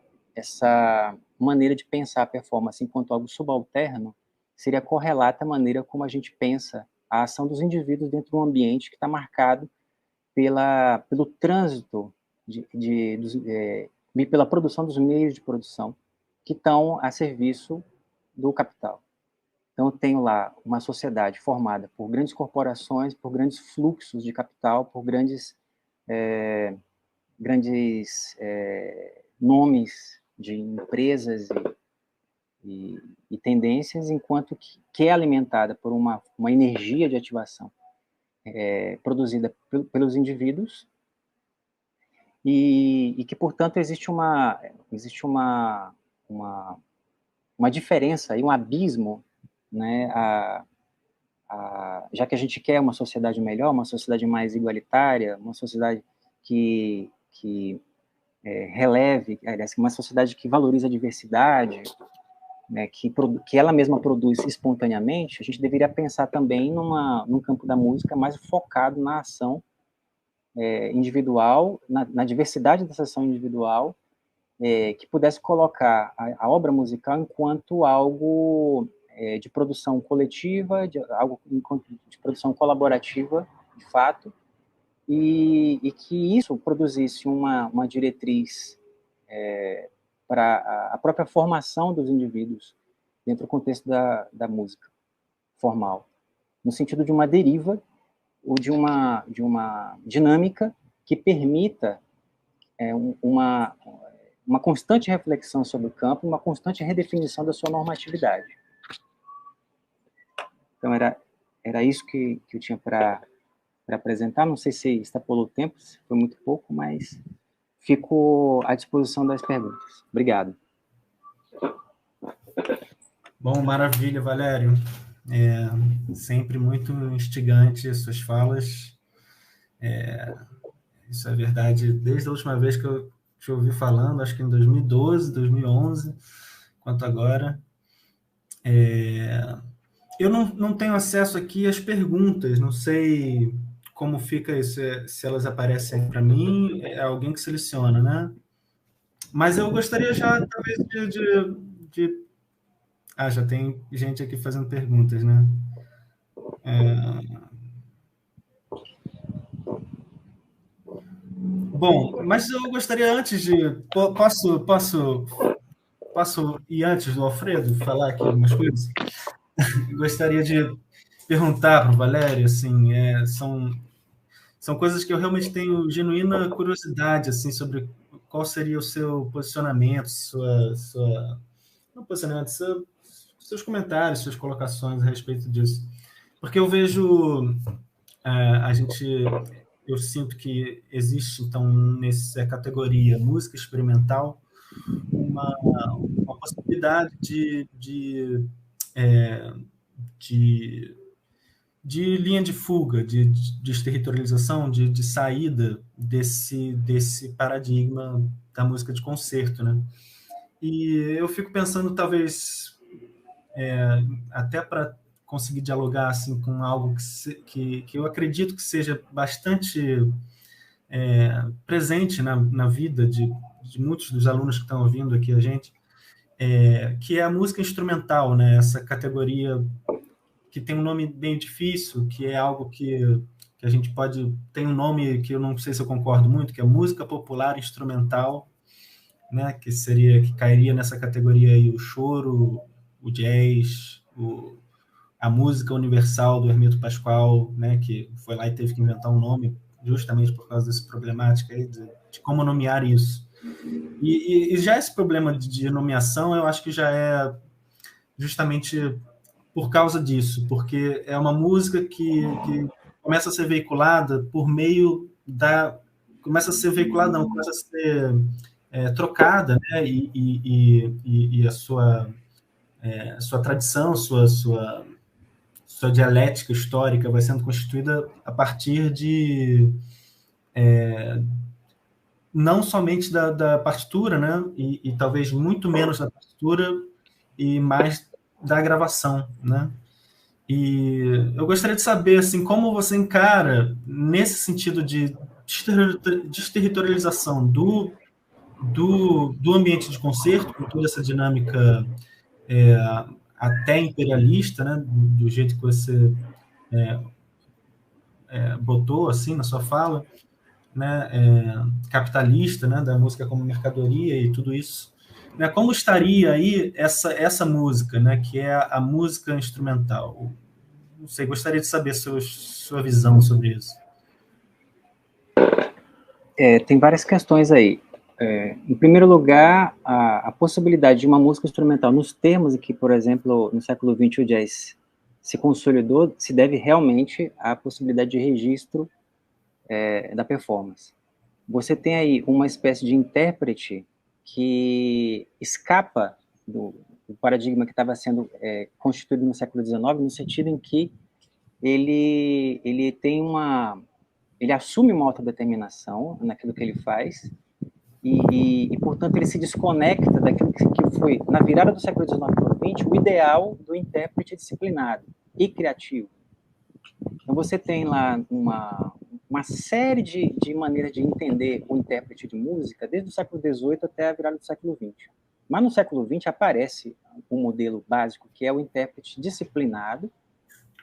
maneira de pensar a performance enquanto algo subalterno seria correlata à maneira como a gente pensa a ação dos indivíduos dentro de um ambiente que está marcado pelo trânsito, pela produção dos meios de produção que estão a serviço do capital. Então, eu tenho lá uma sociedade formada por grandes corporações, por grandes fluxos de capital, por grandes nomes de empresas e tendências, enquanto que é alimentada por uma energia de ativação produzida pelos indivíduos e que, portanto, existe uma diferença e um abismo, né, já que a gente quer uma sociedade melhor, uma sociedade mais igualitária, uma sociedade que releve, uma sociedade que valoriza a diversidade, né, que ela mesma produz espontaneamente, a gente deveria pensar também num campo da música mais focado na ação individual, na diversidade dessa ação individual, que pudesse colocar a obra musical enquanto algo de produção coletiva, algo de produção colaborativa, de fato, e que isso produzisse uma diretriz para a própria formação dos indivíduos dentro do contexto da música formal, no sentido de uma deriva ou de uma dinâmica que permita uma constante reflexão sobre o campo, uma constante redefinição da sua normatividade. Então, era isso que eu tinha para apresentar. Não sei se extrapolou o tempo, se foi muito pouco, mas fico à disposição das perguntas. Obrigado. Bom, maravilha, Valério. Sempre muito instigante as suas falas. Isso é verdade desde a última vez que eu te ouvi falando, acho que em 2012, 2011, quanto agora. Eu não tenho acesso aqui às perguntas, não sei como fica isso, se elas aparecem para mim, é alguém que seleciona, né? Mas eu gostaria já, talvez, já tem gente aqui fazendo perguntas, né? Bom, mas eu gostaria antes de... Posso ir antes do Alfredo falar aqui algumas coisas? Gostaria de perguntar para o Valério, assim, são coisas que eu realmente tenho genuína curiosidade, assim, sobre qual seria o seu posicionamento, não posicionamento, seus comentários, suas colocações a respeito disso. Porque eu vejo, eu sinto que existe, então, nessa categoria música experimental, uma possibilidade de linha de fuga, de desterritorialização, de saída desse paradigma da música de concerto, né? E eu fico pensando, talvez, até para conseguir dialogar assim, com algo que eu acredito que seja bastante presente na vida de muitos dos alunos que estão ouvindo aqui a gente, que é a música instrumental, né? Essa categoria que tem um nome bem difícil, que é algo que a gente pode... Tem um nome que eu não sei se eu concordo muito, que é música popular instrumental, né? Que cairia nessa categoria aí o choro, o jazz, a música universal do Hermeto Pascoal, né? Que foi lá e teve que inventar um nome justamente por causa dessa problemática aí de como nomear isso. E já esse problema de nomeação, eu acho que já é justamente por causa disso, porque é uma música que começa a ser veiculada por meio da... Começa a ser veiculada, não, começa a ser trocada, né? E a sua tradição, sua dialética histórica vai sendo constituída a partir de... não somente da partitura, né? E talvez muito menos da partitura e mais da gravação, né? E eu gostaria de saber, assim, como você encara, nesse sentido de desterritorialização do ambiente de concerto, com toda essa dinâmica até imperialista, né? Do jeito que você botou, assim, na sua fala, né? Capitalista, né? Da música como mercadoria e tudo isso. Né? Como estaria aí essa música, né? Que é a música instrumental? Não sei, gostaria de saber sua visão sobre isso. Tem várias questões aí. Em primeiro lugar, a possibilidade de uma música instrumental nos termos em que, por exemplo, no século XX o jazz se consolidou, se deve realmente à possibilidade de registro da performance. Você tem aí uma espécie de intérprete que escapa do paradigma que estava sendo constituído no século XIX, no sentido em que ele assume uma autodeterminação naquilo que ele faz e portanto, ele se desconecta daquilo que foi, na virada do século XIX para o XX, o ideal do intérprete disciplinado e criativo. Então, você tem lá uma série de maneiras de entender o intérprete de música, desde o século XVIII até a virada do século XX. Mas no século XX aparece um modelo básico, que é o intérprete disciplinado,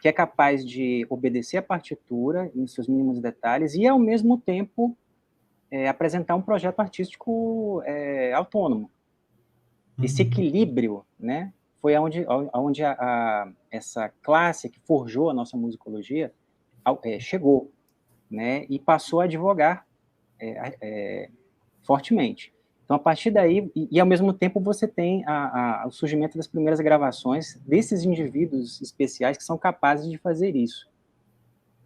que é capaz de obedecer a partitura em seus mínimos detalhes e, ao mesmo tempo, apresentar um projeto artístico autônomo. Esse equilíbrio, né, foi onde essa classe que forjou a nossa musicologia chegou, né, e passou a advogar fortemente. Então, a partir daí, e ao mesmo tempo você tem o surgimento das primeiras gravações desses indivíduos especiais que são capazes de fazer isso.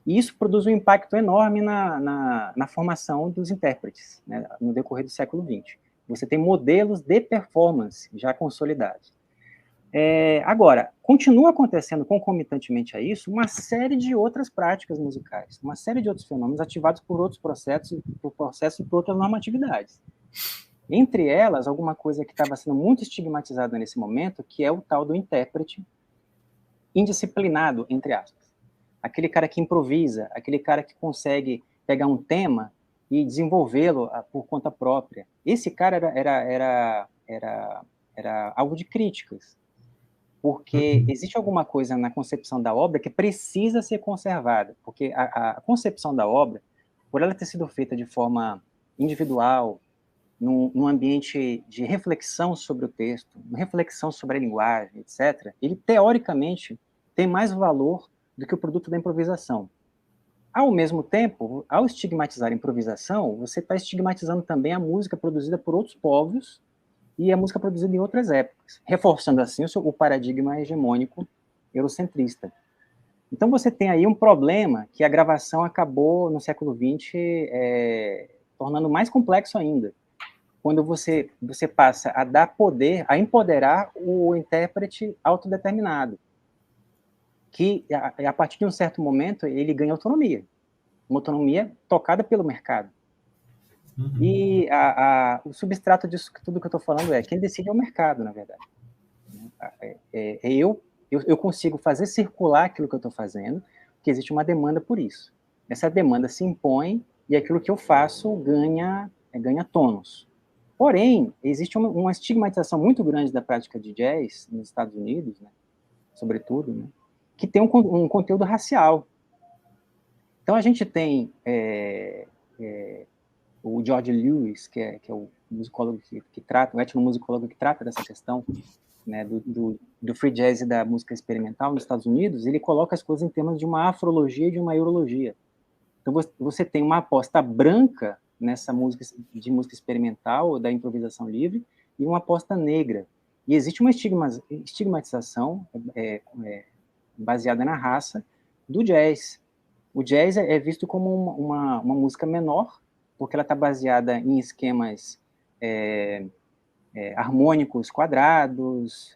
E isso produz um impacto enorme na formação dos intérpretes, né, no decorrer do século XX. Você tem modelos de performance já consolidados. Agora, continua acontecendo concomitantemente a isso uma série de outras práticas musicais, uma série de outros fenômenos ativados por outros processos e por outras normatividades. Entre elas, alguma coisa que estava sendo muito estigmatizada nesse momento, que é o tal do intérprete indisciplinado, entre aspas. Aquele cara que improvisa, aquele cara que consegue pegar um tema e desenvolvê-lo por conta própria. Esse cara era alvo de críticas, porque existe alguma coisa na concepção da obra que precisa ser conservada, porque a concepção da obra, por ela ter sido feita de forma individual, num ambiente de reflexão sobre o texto, uma reflexão sobre a linguagem, etc., ele, teoricamente, tem mais valor do que o produto da improvisação. Ao mesmo tempo, ao estigmatizar a improvisação, você está estigmatizando também a música produzida por outros povos e a música produzida em outras épocas, reforçando assim o paradigma hegemônico eurocentrista. Então você tem aí um problema que a gravação acabou, no século XX, tornando mais complexo ainda, quando você passa a dar poder, a empoderar o intérprete autodeterminado, que, a partir de um certo momento, ele ganha autonomia. Uma autonomia tocada pelo mercado. E o substrato disso tudo que eu estou falando quem decide é o mercado, na verdade. eu consigo fazer circular aquilo que eu estou fazendo, porque existe uma demanda por isso. Essa demanda se impõe e aquilo que eu faço ganha tônus. Porém, existe uma estigmatização muito grande da prática de jazz nos Estados Unidos, né, sobretudo, né, que tem um conteúdo racial. Então, a gente tem o George Lewis, que é o musicólogo que trata, o etnomusicólogo que trata dessa questão, né, do free jazz e da música experimental nos Estados Unidos. Ele coloca as coisas em termos de uma afrologia e de uma eurologia. Então, você tem uma aposta branca nessa música experimental, da improvisação livre, e uma aposta negra. E existe uma estigmatização baseada na raça do jazz. O jazz é visto como uma música menor, porque ela está baseada em esquemas harmônicos quadrados,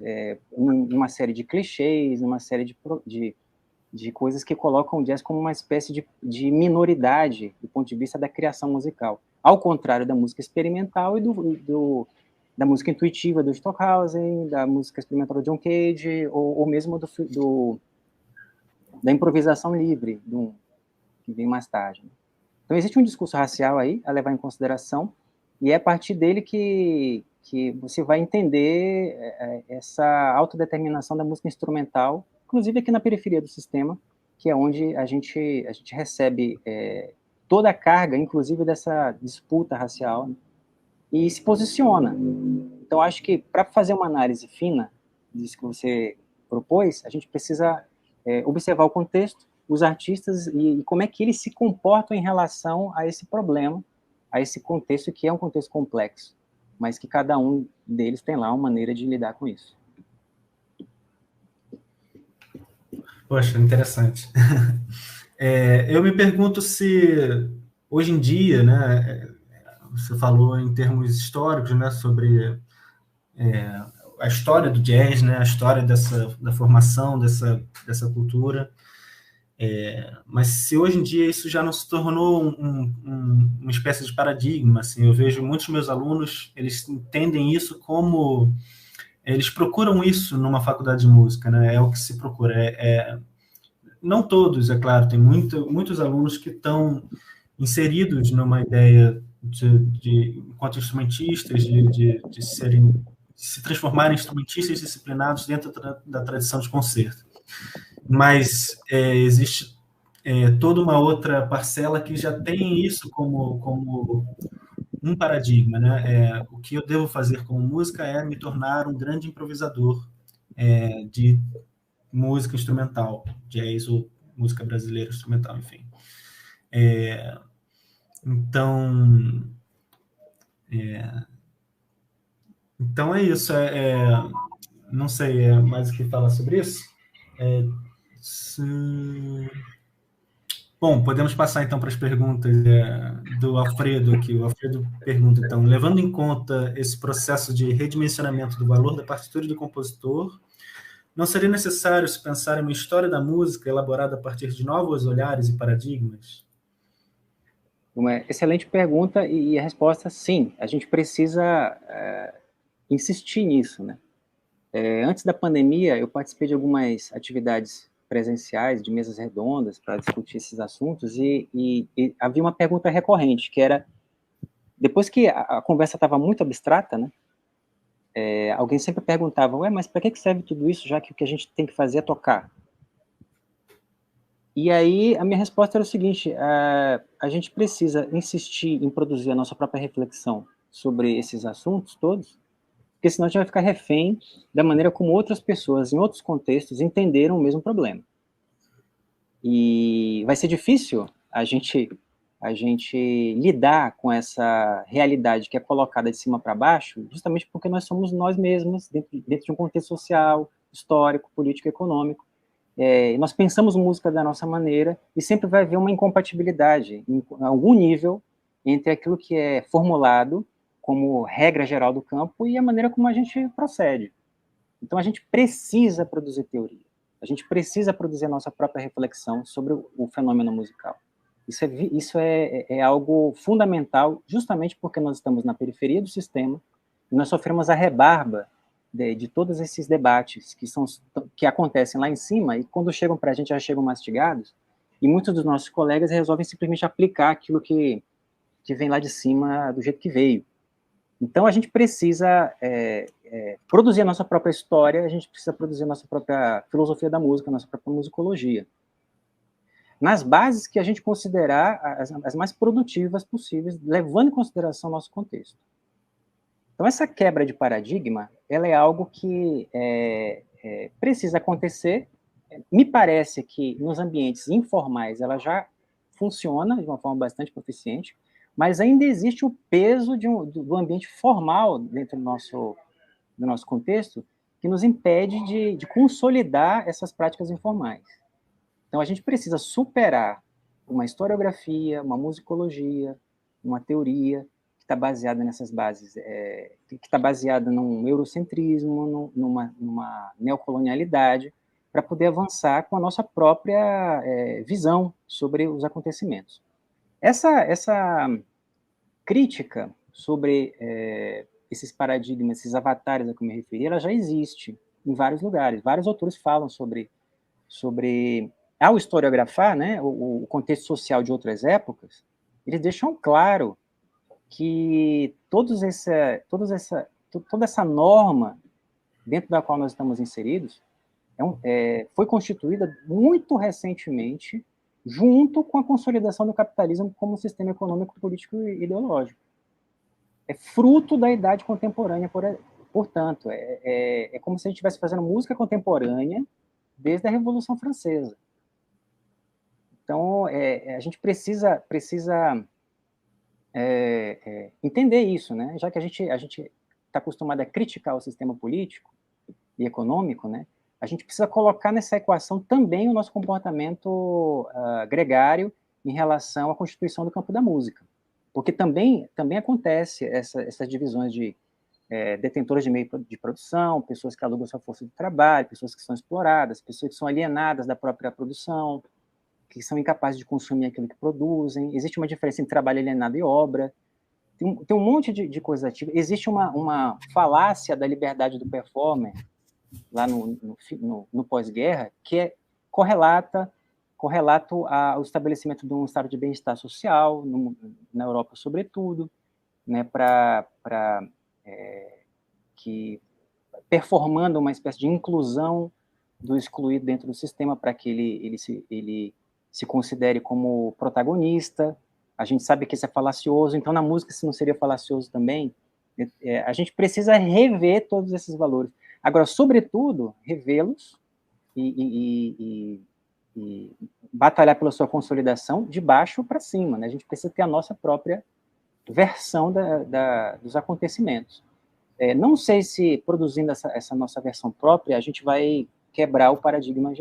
uma série de clichês, uma série de coisas que colocam o jazz como uma espécie de minoridade do ponto de vista da criação musical, ao contrário da música experimental e da música intuitiva do Stockhausen, da música experimental do John Cage, ou mesmo da improvisação livre, que vem mais tarde. Então, existe um discurso racial aí a levar em consideração, e é a partir dele que você vai entender essa autodeterminação da música instrumental, inclusive aqui na periferia do sistema, que é onde a gente recebe toda a carga, inclusive dessa disputa racial, né, e se posiciona. Então, acho que para fazer uma análise fina disso que você propôs, a gente precisa observar o contexto, os artistas e como é que eles se comportam em relação a esse problema, a esse contexto que é um contexto complexo, mas que cada um deles tem lá uma maneira de lidar com isso. Poxa, interessante. Eu me pergunto se, hoje em dia, né, você falou em termos históricos, né, sobre a história do jazz, né, a história da formação dessa cultura, mas se hoje em dia isso já não se tornou uma espécie de paradigma, assim, eu vejo muitos meus alunos, eles entendem isso como... Eles procuram isso numa faculdade de música, né? É o que se procura. Não todos, é claro, tem muitos alunos que estão inseridos numa ideia enquanto instrumentistas, de se transformarem em instrumentistas disciplinados dentro da tradição de concerto. Mas existe toda uma outra parcela que já tem isso como um paradigma, né? O que eu devo fazer como música é me tornar um grande improvisador de música instrumental, jazz ou música brasileira instrumental, enfim. Então é isso. Não sei mais o que falar sobre isso. Bom, podemos passar então para as perguntas do Alfredo aqui. O Alfredo pergunta, então, levando em conta esse processo de redimensionamento do valor da partitura e do compositor, não seria necessário se pensar em uma história da música elaborada a partir de novos olhares e paradigmas? Uma excelente pergunta, e a resposta, sim. A gente precisa insistir nisso, né? Antes da pandemia, eu participei de algumas atividades presenciais, de mesas redondas, para discutir esses assuntos, e havia uma pergunta recorrente, que era, depois que a conversa estava muito abstrata, né, alguém sempre perguntava, mas para que serve tudo isso, já que o que a gente tem que fazer é tocar? E aí, a minha resposta era o seguinte, a gente precisa insistir em produzir a nossa própria reflexão sobre esses assuntos todos, porque senão a gente vai ficar refém da maneira como outras pessoas, em outros contextos, entenderam o mesmo problema. E vai ser difícil a gente lidar com essa realidade que é colocada de cima para baixo, justamente porque nós somos nós mesmos, dentro de um contexto social, histórico, político, econômico. Nós pensamos música da nossa maneira e sempre vai haver uma incompatibilidade, em algum nível, entre aquilo que é formulado como regra geral do campo e a maneira como a gente procede. Então, a gente precisa produzir teoria. A gente precisa produzir a nossa própria reflexão sobre o fenômeno musical. Isso é algo fundamental, justamente porque nós estamos na periferia do sistema e nós sofremos a rebarba de todos esses debates que acontecem lá em cima, e quando chegam para a gente já chegam mastigados, e muitos dos nossos colegas resolvem simplesmente aplicar aquilo que vem lá de cima do jeito que veio. Então, a gente precisa produzir a nossa própria história, a gente precisa produzir a nossa própria filosofia da música, a nossa própria musicologia, nas bases que a gente considerar as mais produtivas possíveis, levando em consideração o nosso contexto. Então, essa quebra de paradigma, ela é algo que precisa acontecer. Me parece que nos ambientes informais ela já funciona de uma forma bastante proficiente, mas ainda existe o peso do ambiente formal dentro do nosso contexto que nos impede de consolidar essas práticas informais. Então, a gente precisa superar uma historiografia, uma musicologia, uma teoria que está baseada nessas bases, que está baseada num eurocentrismo, numa neocolonialidade, para poder avançar com a nossa própria visão sobre os acontecimentos. Essa crítica sobre esses paradigmas, esses avatares a que eu me referi, ela já existe em vários lugares. Vários autores falam sobre ao historiografar, né, o contexto social de outras épocas, eles deixam claro que toda essa norma dentro da qual nós estamos inseridos foi constituída muito recentemente junto com a consolidação do capitalismo como sistema econômico, político e ideológico. É fruto da idade contemporânea, portanto. É como se a gente estivesse fazendo música contemporânea desde a Revolução Francesa. Então, a gente precisa entender isso, né? Já que a gente está acostumado a criticar o sistema político e econômico, né? A gente precisa colocar nessa equação também o nosso comportamento gregário em relação à constituição do campo da música. Porque também acontece essas divisões de detentores de meio de produção, pessoas que alugam sua força de trabalho, pessoas que são exploradas, pessoas que são alienadas da própria produção, que são incapazes de consumir aquilo que produzem. Existe uma diferença entre trabalho alienado e obra. Tem um monte de coisas ativas. Existe uma falácia da liberdade do performer lá no pós-guerra, que correlato ao estabelecimento de um estado de bem-estar social, na Europa sobretudo, né, performando uma espécie de inclusão do excluído dentro do sistema para que ele se considere como protagonista. A gente sabe que isso é falacioso, então na música isso não seria falacioso também. A gente precisa rever todos esses valores. Agora, sobretudo, revê-los e batalhar pela sua consolidação de baixo para cima, né? A gente precisa ter a nossa própria versão dos acontecimentos. Não sei se, produzindo essa nossa versão própria, a gente vai quebrar o paradigma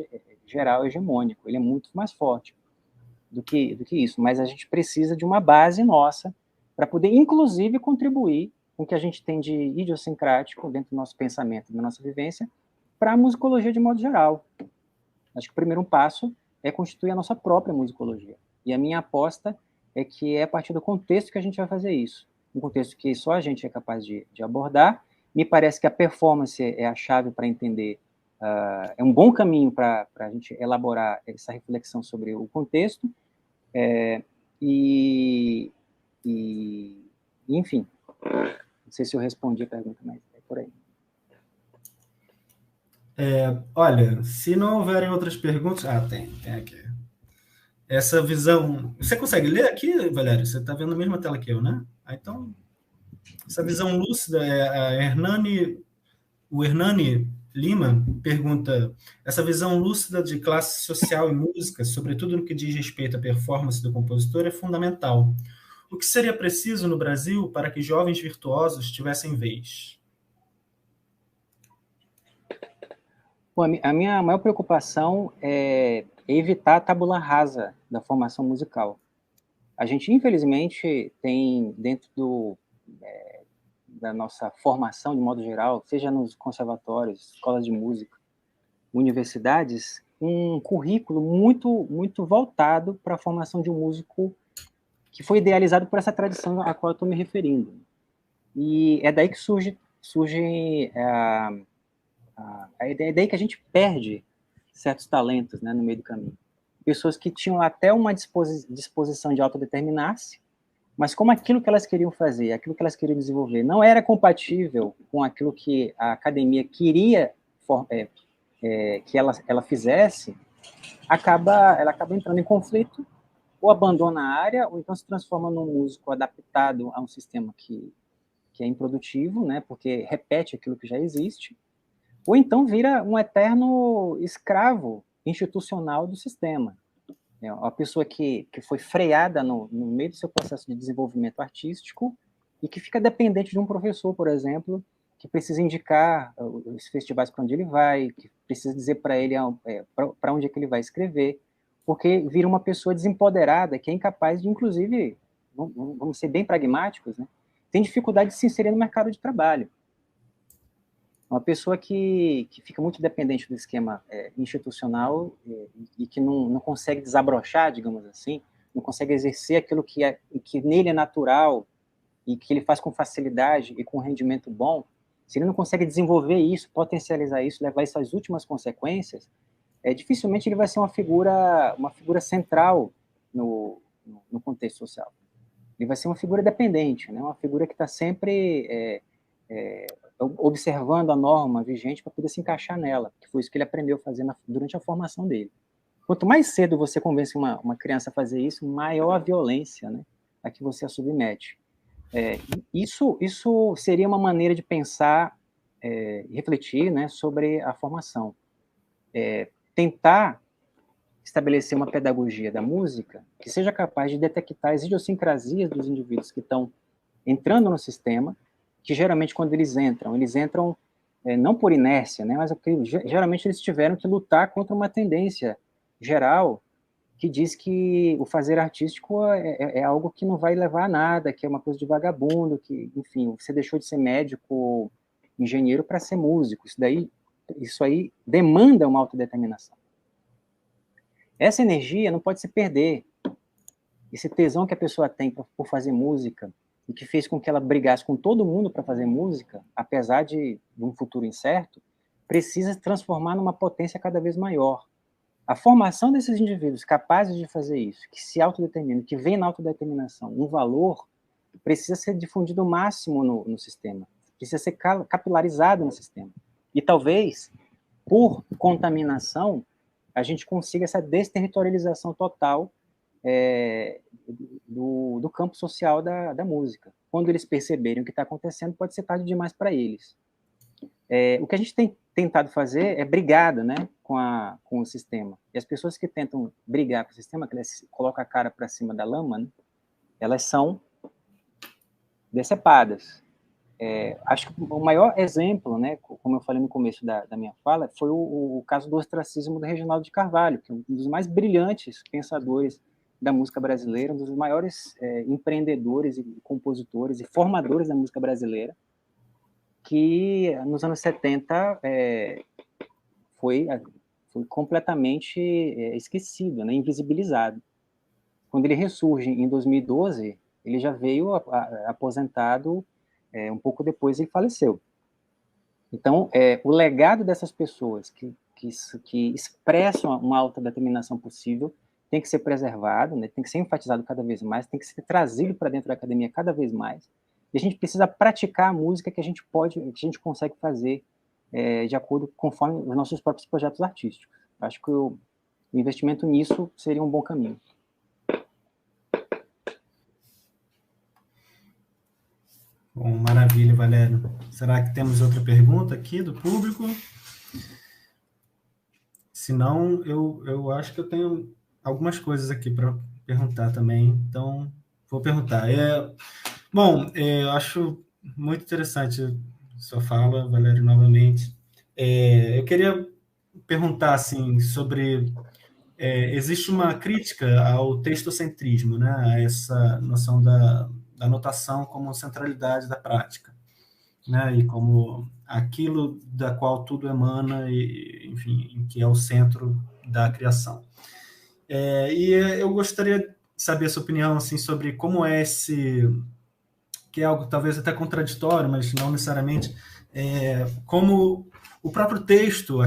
geral hegemônico. Ele é muito mais forte do que isso, mas a gente precisa de uma base nossa para poder, inclusive, contribuir com o que a gente tem de idiosincrático dentro do nosso pensamento, da nossa vivência, para a musicologia de modo geral. Acho que o primeiro passo é constituir a nossa própria musicologia. E a minha aposta é que é a partir do contexto que a gente vai fazer isso. Um contexto que só a gente é capaz de abordar. Me parece que a performance é a chave para entender, é um bom caminho para a gente elaborar essa reflexão sobre o contexto. Enfim, não sei se eu respondi a pergunta, mas é por aí. Olha, se não houverem outras perguntas... tem aqui. Essa visão... Você consegue ler aqui, Valério? Você está vendo a mesma tela que eu, né? Então, essa visão lúcida, o Hernani Lima pergunta: essa visão lúcida de classe social e música, sobretudo no que diz respeito à performance do compositor, é fundamental. O que seria preciso no Brasil para que jovens virtuosos tivessem vez? Bom, a minha maior preocupação é evitar a tabula rasa da formação musical. A gente, infelizmente, tem dentro da nossa formação, de modo geral, seja nos conservatórios, escolas de música, universidades, um currículo muito, muito voltado para a formação de um músico que foi idealizado por essa tradição a qual eu estou me referindo. E é daí que surge a ideia que a gente perde certos talentos, né, no meio do caminho. Pessoas que tinham até uma disposição de autodeterminar-se, mas como aquilo que elas queriam fazer, aquilo que elas queriam desenvolver, não era compatível com aquilo que a academia queria que ela fizesse, ela acaba entrando em conflito, ou abandona a área, ou então se transforma num músico adaptado a um sistema que é improdutivo, né, porque repete aquilo que já existe, ou então vira um eterno escravo institucional do sistema. É uma pessoa que foi freada no meio do seu processo de desenvolvimento artístico e que fica dependente de um professor, por exemplo, que precisa indicar os festivais para onde ele vai, que precisa dizer para ele para onde é que ele vai escrever, porque vira uma pessoa desempoderada, que é incapaz de, inclusive, vamos ser bem pragmáticos, né, tem dificuldade de se inserir no mercado de trabalho. Uma pessoa que fica muito dependente do esquema institucional e que não consegue desabrochar, digamos assim, não consegue exercer aquilo que nele é natural e que ele faz com facilidade e com rendimento bom, se ele não consegue desenvolver isso, potencializar isso, levar isso às últimas consequências, dificilmente ele vai ser uma figura central no contexto social. Ele vai ser uma figura dependente, né? Uma figura que está sempre observando a norma vigente para poder se encaixar nela, que foi isso que ele aprendeu a fazer durante a formação dele. Quanto mais cedo você convence uma criança a fazer isso, maior a violência, né, a que você a submete. Isso seria uma maneira de pensar e refletir, né, sobre a formação. Tentar estabelecer uma pedagogia da música que seja capaz de detectar as idiosincrasias dos indivíduos que estão entrando no sistema, que geralmente quando eles entram não por inércia, né, mas porque geralmente eles tiveram que lutar contra uma tendência geral que diz que o fazer artístico é algo que não vai levar a nada, que é uma coisa de vagabundo, que, enfim, você deixou de ser médico, engenheiro para ser músico. Isso aí demanda uma autodeterminação. Essa energia não pode se perder. Esse tesão que a pessoa tem por fazer música, e que fez com que ela brigasse com todo mundo para fazer música, apesar de um futuro incerto, precisa se transformar numa potência cada vez maior. A formação desses indivíduos capazes de fazer isso, que se autodeterminam, que vem na autodeterminação, um valor, precisa ser difundido ao máximo no sistema, precisa ser capilarizado no sistema. E talvez, por contaminação, a gente consiga essa desterritorialização total do campo social da música. Quando eles perceberem o que está acontecendo, pode ser tarde demais para eles. O que a gente tem tentado fazer é brigada, né, com o sistema. E as pessoas que tentam brigar com o sistema, que elas colocam a cara para cima da lama, né, elas são decepadas. Acho que o maior exemplo, né, como eu falei no começo da minha fala, foi o caso do ostracismo do Reginaldo de Carvalho, que é um dos mais brilhantes pensadores da música brasileira, um dos maiores empreendedores e compositores e formadores da música brasileira, que nos anos 70 foi completamente esquecido, né, invisibilizado. Quando ele ressurge em 2012, ele já veio aposentado, um pouco depois ele faleceu. Então, o legado dessas pessoas que expressam uma autodeterminação possível tem que ser preservado, né, tem que ser enfatizado cada vez mais, tem que ser trazido para dentro da academia cada vez mais. E a gente precisa praticar a música que a gente consegue fazer de acordo conforme os nossos próprios projetos artísticos. Acho que o investimento nisso seria um bom caminho. Bom, maravilha, Valério. Será que temos outra pergunta aqui do público? Se não, eu acho que eu tenho algumas coisas aqui para perguntar também, então vou perguntar. Bom, eu acho muito interessante sua fala, Valério, novamente. Eu queria perguntar assim, sobre... existe uma crítica ao textocentrismo, né? A essa noção da notação como centralidade da prática, né? E como aquilo da qual tudo emana, e, enfim, que é o centro da criação. E eu gostaria de saber a sua opinião assim, sobre como é que é algo talvez até contraditório, mas não necessariamente, como o próprio texto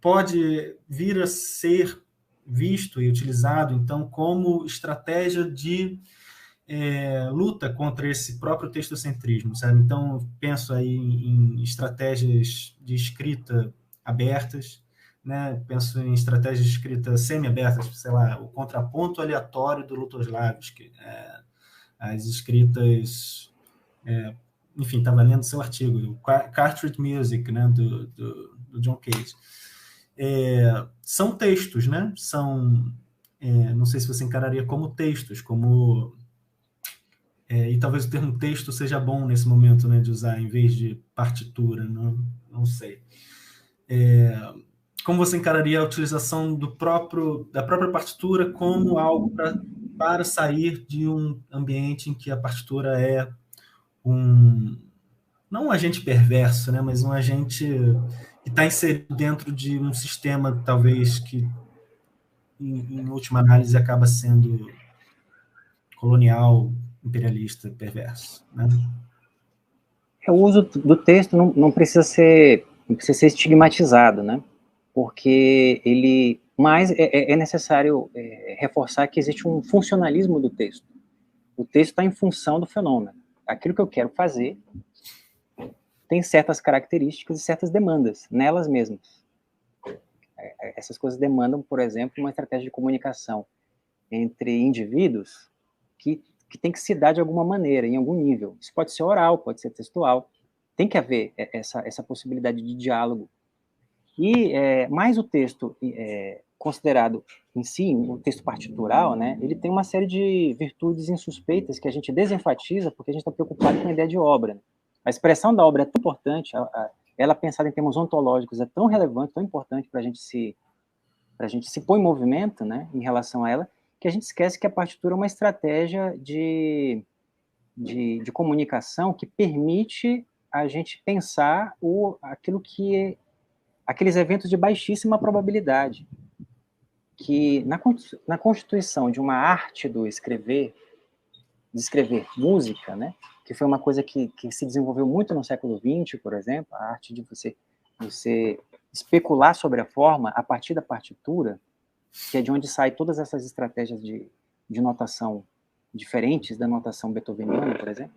pode vir a ser visto e utilizado, então, como estratégia de luta contra esse próprio textocentrismo, sabe? Então, eu penso aí em estratégias de escrita abertas, né? Penso em estratégias de escrita semi-abertas, sei lá, o contraponto aleatório do Lutoslavski, as escritas... enfim, estava lendo seu artigo, Cartridge Music, né, do John Cage. São textos, né? Não sei se você encararia como textos, e talvez o termo texto seja bom nesse momento, né, de usar em vez de partitura, não sei. Como você encararia a utilização da própria partitura como algo para sair de um ambiente em que a partitura é não um agente perverso, né, mas um agente que está inserido dentro de um sistema, talvez, que, em última análise, acaba sendo colonial, imperialista, perverso, né? O uso do texto não precisa ser estigmatizado, né? Porque mas é necessário reforçar que existe um funcionalismo do texto. O texto está em função do fenômeno. Aquilo que eu quero fazer tem certas características e certas demandas nelas mesmas. Essas coisas demandam, por exemplo, uma estratégia de comunicação entre indivíduos que tem que se dar de alguma maneira, em algum nível. Isso pode ser oral, pode ser textual. Tem que haver essa possibilidade de diálogo. E mais o texto considerado em si, o texto partitural, né, ele tem uma série de virtudes insuspeitas que a gente desenfatiza porque a gente está preocupado com a ideia de obra. Né? A expressão da obra é tão importante, ela pensada em termos ontológicos é tão relevante, tão importante para a gente se pôr em movimento, né, em relação a ela, que a gente esquece que a partitura é uma estratégia de comunicação que permite a gente pensar aqueles eventos de baixíssima probabilidade, que na constituição de uma arte de escrever música, né, que foi uma coisa que se desenvolveu muito no século XX, por exemplo, a arte de você especular sobre a forma a partir da partitura, que é de onde saem todas essas estratégias de notação diferentes da notação beethoveniana, por exemplo,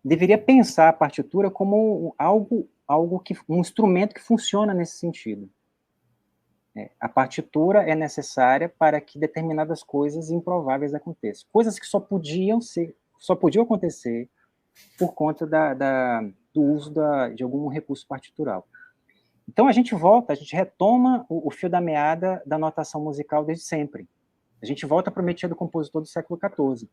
deveria pensar a partitura como um instrumento que funciona nesse sentido. A partitura é necessária para que determinadas coisas improváveis aconteçam. Coisas que só podiam acontecer por conta do uso de algum recurso partitural. Então, a gente retoma o fio da meada da notação musical desde sempre. A gente volta para o métier do compositor do século XIV.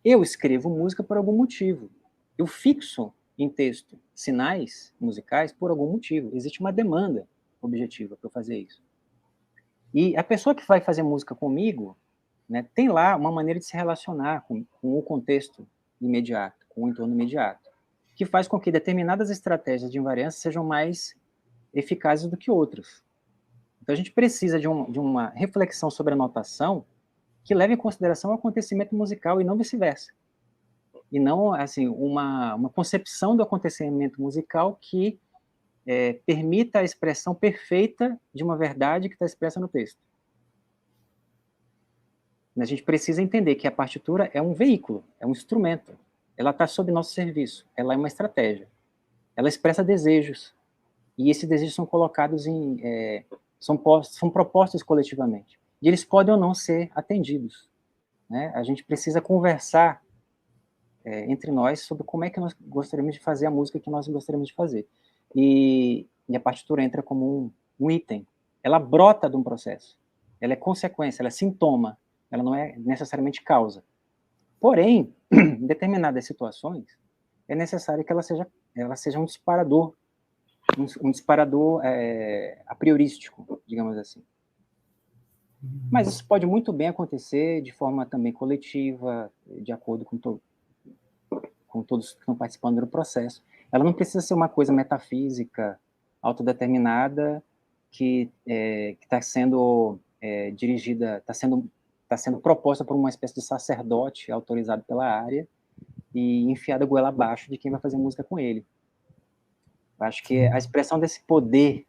Eu escrevo música por algum motivo. Eu fixo em texto sinais musicais por algum motivo. Existe uma demanda objetiva para eu fazer isso. E a pessoa que vai fazer música comigo, né, tem lá uma maneira de se relacionar com o contexto imediato, com o entorno imediato, que faz com que determinadas estratégias de invariância sejam mais eficazes do que outras. Então, a gente precisa de uma reflexão sobre a notação que leve em consideração o acontecimento musical e não vice-versa. E não, assim, uma concepção do acontecimento musical que permita a expressão perfeita de uma verdade que está expressa no texto. A gente precisa entender que a partitura é um veículo, é um instrumento. Ela está sob nosso serviço, ela é uma estratégia. Ela expressa desejos, e esses desejos são colocados são propostos coletivamente. E eles podem ou não ser atendidos. Né? A gente precisa conversar entre nós sobre como é que nós gostaríamos de fazer a música que nós gostaríamos de fazer. E a partitura entra como um item. Ela brota de um processo. Ela é consequência, ela é sintoma. Ela não é necessariamente causa. Porém, em determinadas situações, é necessário que ela seja um disparador, a priorístico, digamos assim. Mas isso pode muito bem acontecer de forma também coletiva, de acordo com todos que estão participando do processo. Ela não precisa ser uma coisa metafísica, autodeterminada, que está sendo dirigida, está sendo proposta por uma espécie de sacerdote autorizado pela área, e enfiado a goela abaixo de quem vai fazer música com ele. Eu acho que a expressão desse poder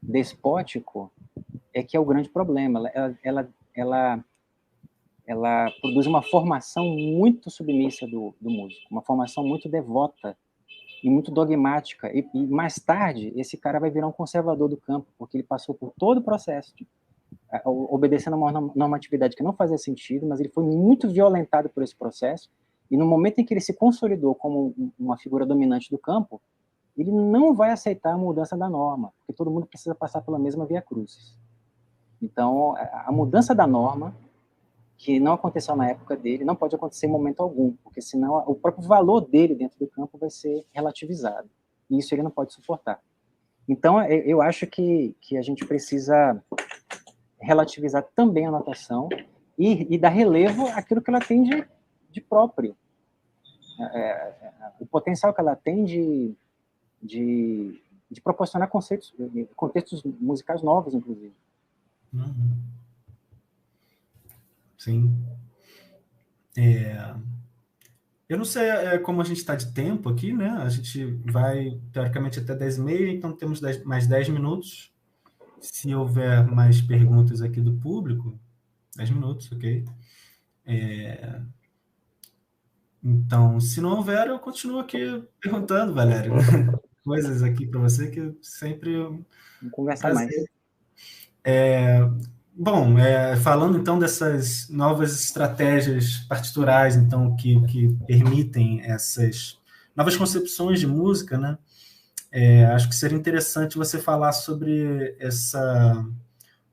despótico é que é o grande problema. Ela produz uma formação muito submissa do músico, uma formação muito devota e muito dogmática. E mais tarde, esse cara vai virar um conservador do campo, porque ele passou por todo o processo, obedecendo a uma normatividade que não fazia sentido, mas ele foi muito violentado por esse processo, e no momento em que ele se consolidou como uma figura dominante do campo, ele não vai aceitar a mudança da norma, porque todo mundo precisa passar pela mesma via crucis. Então, a mudança da norma, que não aconteceu na época dele, não pode acontecer em momento algum, porque senão o próprio valor dele dentro do campo vai ser relativizado, e isso ele não pode suportar. Então, eu acho que a gente precisa relativizar também a notação e dar relevo àquilo que ela tem de próprio. O potencial que ela tem de proporcionar contextos musicais novos, inclusive. Uhum. Sim. Eu não sei como a gente está de tempo aqui, né? A gente vai, teoricamente, até 10h30, então temos mais 10 minutos. Se houver mais perguntas aqui do público, 10 minutos, ok? Então, se não houver, eu continuo aqui perguntando, Valério, coisas aqui para você que sempre... Vamos conversar mais. Bom, falando então dessas novas estratégias partiturais, então, que permitem essas novas concepções de música, né? Acho que seria interessante você falar sobre essa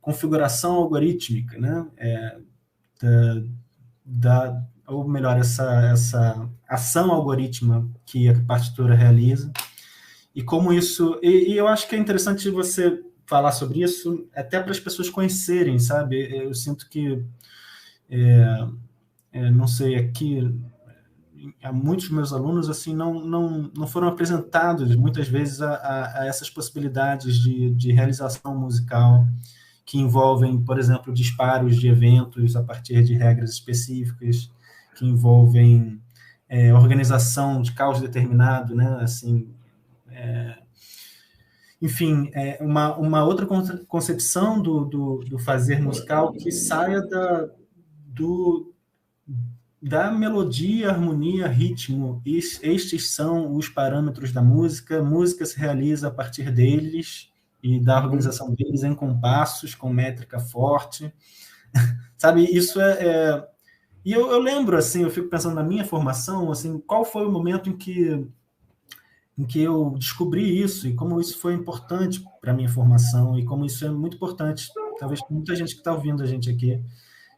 configuração algorítmica, né? Ou melhor, essa ação algorítmica que a partitura realiza, e como isso... E eu acho que é interessante você falar sobre isso, até para as pessoas conhecerem, sabe? Eu sinto que, não sei, aqui, muitos meus alunos assim não foram apresentados, muitas vezes, a essas possibilidades de realização musical, que envolvem, por exemplo, disparos de eventos a partir de regras específicas, que envolvem organização de caos determinado, né? Assim, enfim, uma outra concepção do fazer musical que saia da melodia, harmonia, ritmo. Estes são os parâmetros da música. Música se realiza a partir deles e da organização deles em compassos, com métrica forte. Sabe, isso E eu lembro, assim, eu fico pensando na minha formação, assim, qual foi o momento em que eu descobri isso, e como isso foi importante para a minha formação, e como isso é muito importante, talvez para muita gente que está ouvindo a gente aqui,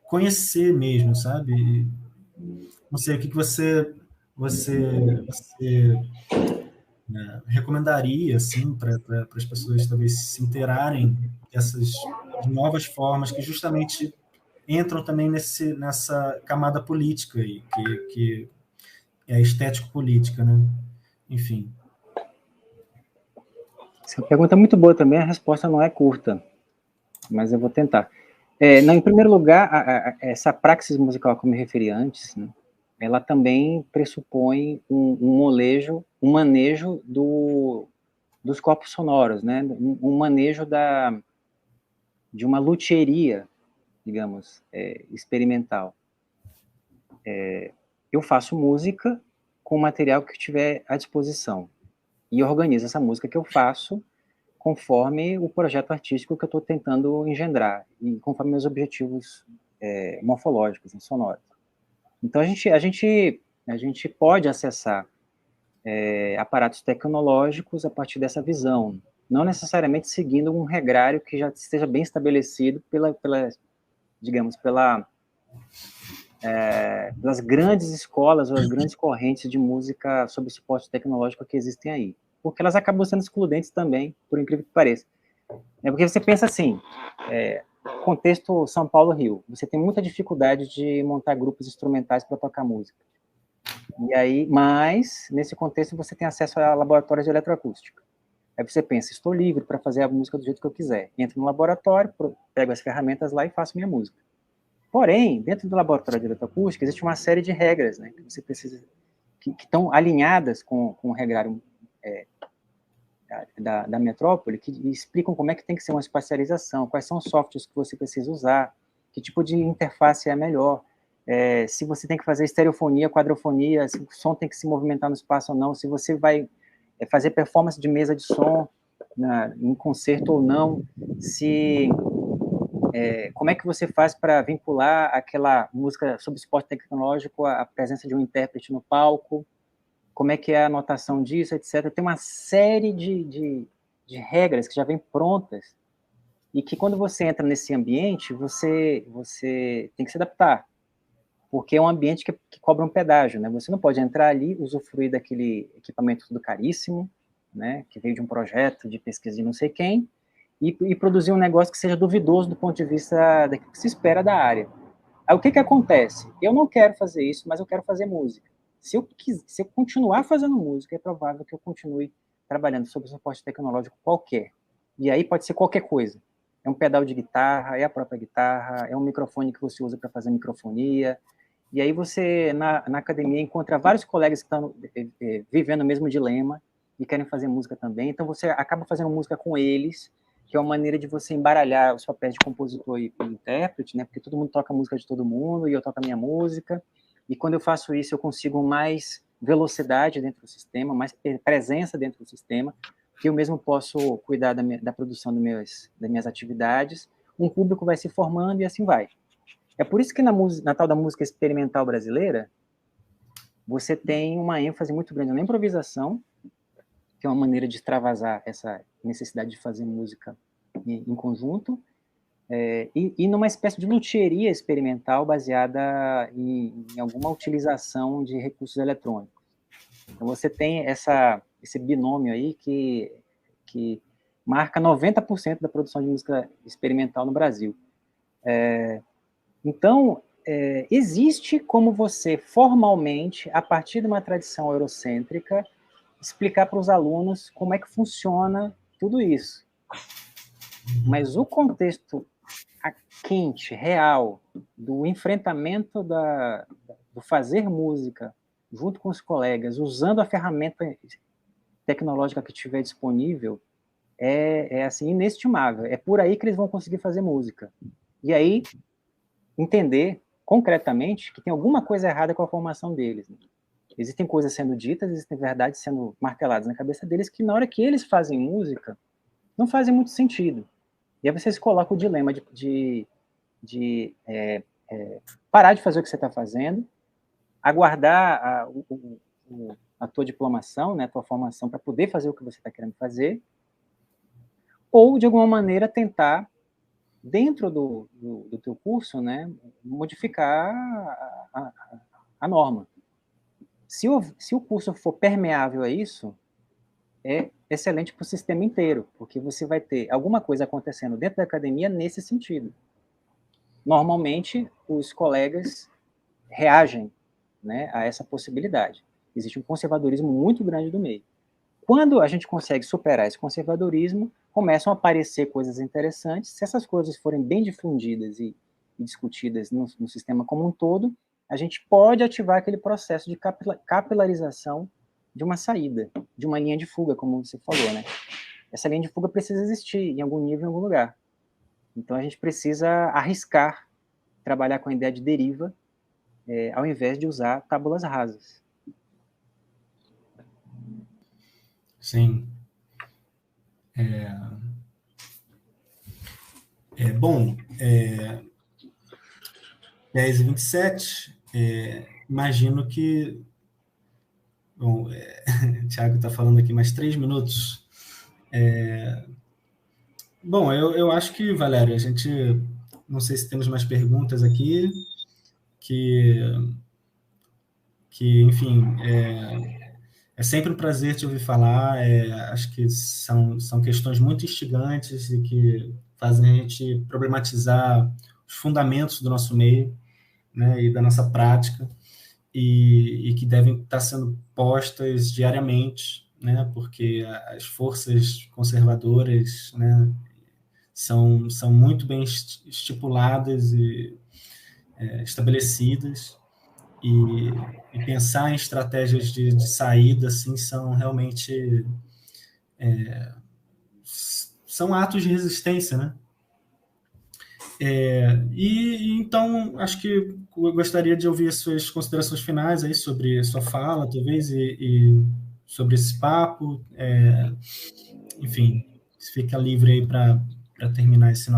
conhecer mesmo, sabe? E, não sei, o que você recomendaria, assim, para as pessoas talvez se inteirarem dessas novas formas que justamente entram também nessa camada política aí, que é estético-política, né? Enfim. Essa pergunta é muito boa também, a resposta não é curta, mas eu vou tentar. Não, em primeiro lugar, essa praxis musical que eu me referi antes, né, ela também pressupõe um manejo dos corpos sonoros, né, um manejo de uma luthieria, digamos, experimental. Eu faço música com o material que tiver à disposição e organizo essa música que eu faço conforme o projeto artístico que eu estou tentando engendrar e conforme meus objetivos morfológicos, sonoros. Então, a gente pode acessar aparatos tecnológicos a partir dessa visão, não necessariamente seguindo um regrário que já esteja bem estabelecido pelas grandes escolas ou as grandes correntes de música sob suporte tecnológico que existem aí. Porque elas acabam sendo excludentes também, por incrível que pareça. Porque você pensa assim, contexto São Paulo-Rio, você tem muita dificuldade de montar grupos instrumentais para tocar música. E aí, mas, nesse contexto, você tem acesso a laboratórios de eletroacústica. Aí você pensa, estou livre para fazer a música do jeito que eu quiser. Entro no laboratório, pego as ferramentas lá e faço minha música. Porém, dentro do laboratório de eletroacústica, existe uma série de regras, né, que você precisa que estão alinhadas com o regrário da metrópole, que explicam como é que tem que ser uma espacialização, quais são os softwares que você precisa usar, que tipo de interface é melhor, se você tem que fazer estereofonia, quadrofonia, se o som tem que se movimentar no espaço ou não, se você vai fazer performance de mesa de som em concerto ou não, como é que você faz para vincular aquela música sob suporte tecnológico à presença de um intérprete no palco, como é que é a anotação disso, etc. Tem uma série de regras que já vêm prontas e que quando você entra nesse ambiente, você tem que se adaptar, porque é um ambiente que cobra um pedágio, né? Você não pode entrar ali, usufruir daquele equipamento tudo caríssimo, né? Que veio de um projeto de pesquisa de não sei quem, e produzir um negócio que seja duvidoso do ponto de vista daquilo que se espera da área. Aí o que acontece? Eu não quero fazer isso, mas eu quero fazer música. Se eu continuar fazendo música, é provável que eu continue trabalhando sob suporte tecnológico qualquer. E aí pode ser qualquer coisa. É um pedal de guitarra, é a própria guitarra, é um microfone que você usa para fazer microfonia. E aí você, na academia, encontra vários colegas que estão vivendo o mesmo dilema e querem fazer música também. Então você acaba fazendo música com eles, que é uma maneira de você embaralhar os papéis de compositor e intérprete, né? Porque todo mundo toca a música de todo mundo e eu toco a minha música. E quando eu faço isso, eu consigo mais velocidade dentro do sistema, mais presença dentro do sistema, que eu mesmo posso cuidar da produção das minhas atividades. Um público vai se formando e assim vai. É por isso que na tal da música experimental brasileira, você tem uma ênfase muito grande na improvisação, que é uma maneira de extravasar essa necessidade de fazer música em conjunto, e numa espécie de luthieria experimental baseada em alguma utilização de recursos eletrônicos. Então você tem esse binômio aí que marca 90% da produção de música experimental no Brasil. Então, existe como você, formalmente, a partir de uma tradição eurocêntrica, explicar para os alunos como é que funciona tudo isso. Mas o contexto quente, real, do enfrentamento do fazer música junto com os colegas, usando a ferramenta tecnológica que tiver disponível, é assim, inestimável. É por aí que eles vão conseguir fazer música. E aí, entender concretamente que tem alguma coisa errada com a formação deles. Né? Existem coisas sendo ditas, existem verdades sendo marteladas na cabeça deles que, na hora que eles fazem música, não fazem muito sentido. E aí você se coloca o dilema de parar de fazer o que você está fazendo, aguardar a tua diplomação, né, a tua formação, para poder fazer o que você está querendo fazer, ou, de alguma maneira, tentar, dentro do teu curso, né, modificar a norma. Se o curso for permeável a isso, é excelente para o sistema inteiro, porque você vai ter alguma coisa acontecendo dentro da academia nesse sentido. Normalmente, os colegas reagem, né, a essa possibilidade. Existe um conservadorismo muito grande do meio. Quando a gente consegue superar esse conservadorismo, começam a aparecer coisas interessantes. Se essas coisas forem bem difundidas e discutidas no sistema como um todo, a gente pode ativar aquele processo de capilarização de uma saída, de uma linha de fuga, como você falou, né? Essa linha de fuga precisa existir em algum nível, em algum lugar. Então a gente precisa arriscar trabalhar com a ideia de deriva, ao invés de usar tábulas rasas. Sim. Bom, 10h27, imagino que... Bom, o Thiago está falando aqui mais 3 minutos. Bom, eu acho que, Valério, a gente... Não sei se temos mais perguntas aqui, enfim, é sempre um prazer te ouvir falar. Acho que são questões muito instigantes e que fazem a gente problematizar os fundamentos do nosso meio, né, e da nossa prática, e que devem estar sendo postas diariamente, né, porque as forças conservadoras, né, são muito bem estipuladas e estabelecidas, e pensar em estratégias de saída, assim, são realmente são atos de resistência, né? Então, acho que eu gostaria de ouvir as suas considerações finais aí sobre a sua fala, talvez, e sobre esse papo. Enfim, fica livre aí para terminar esse nosso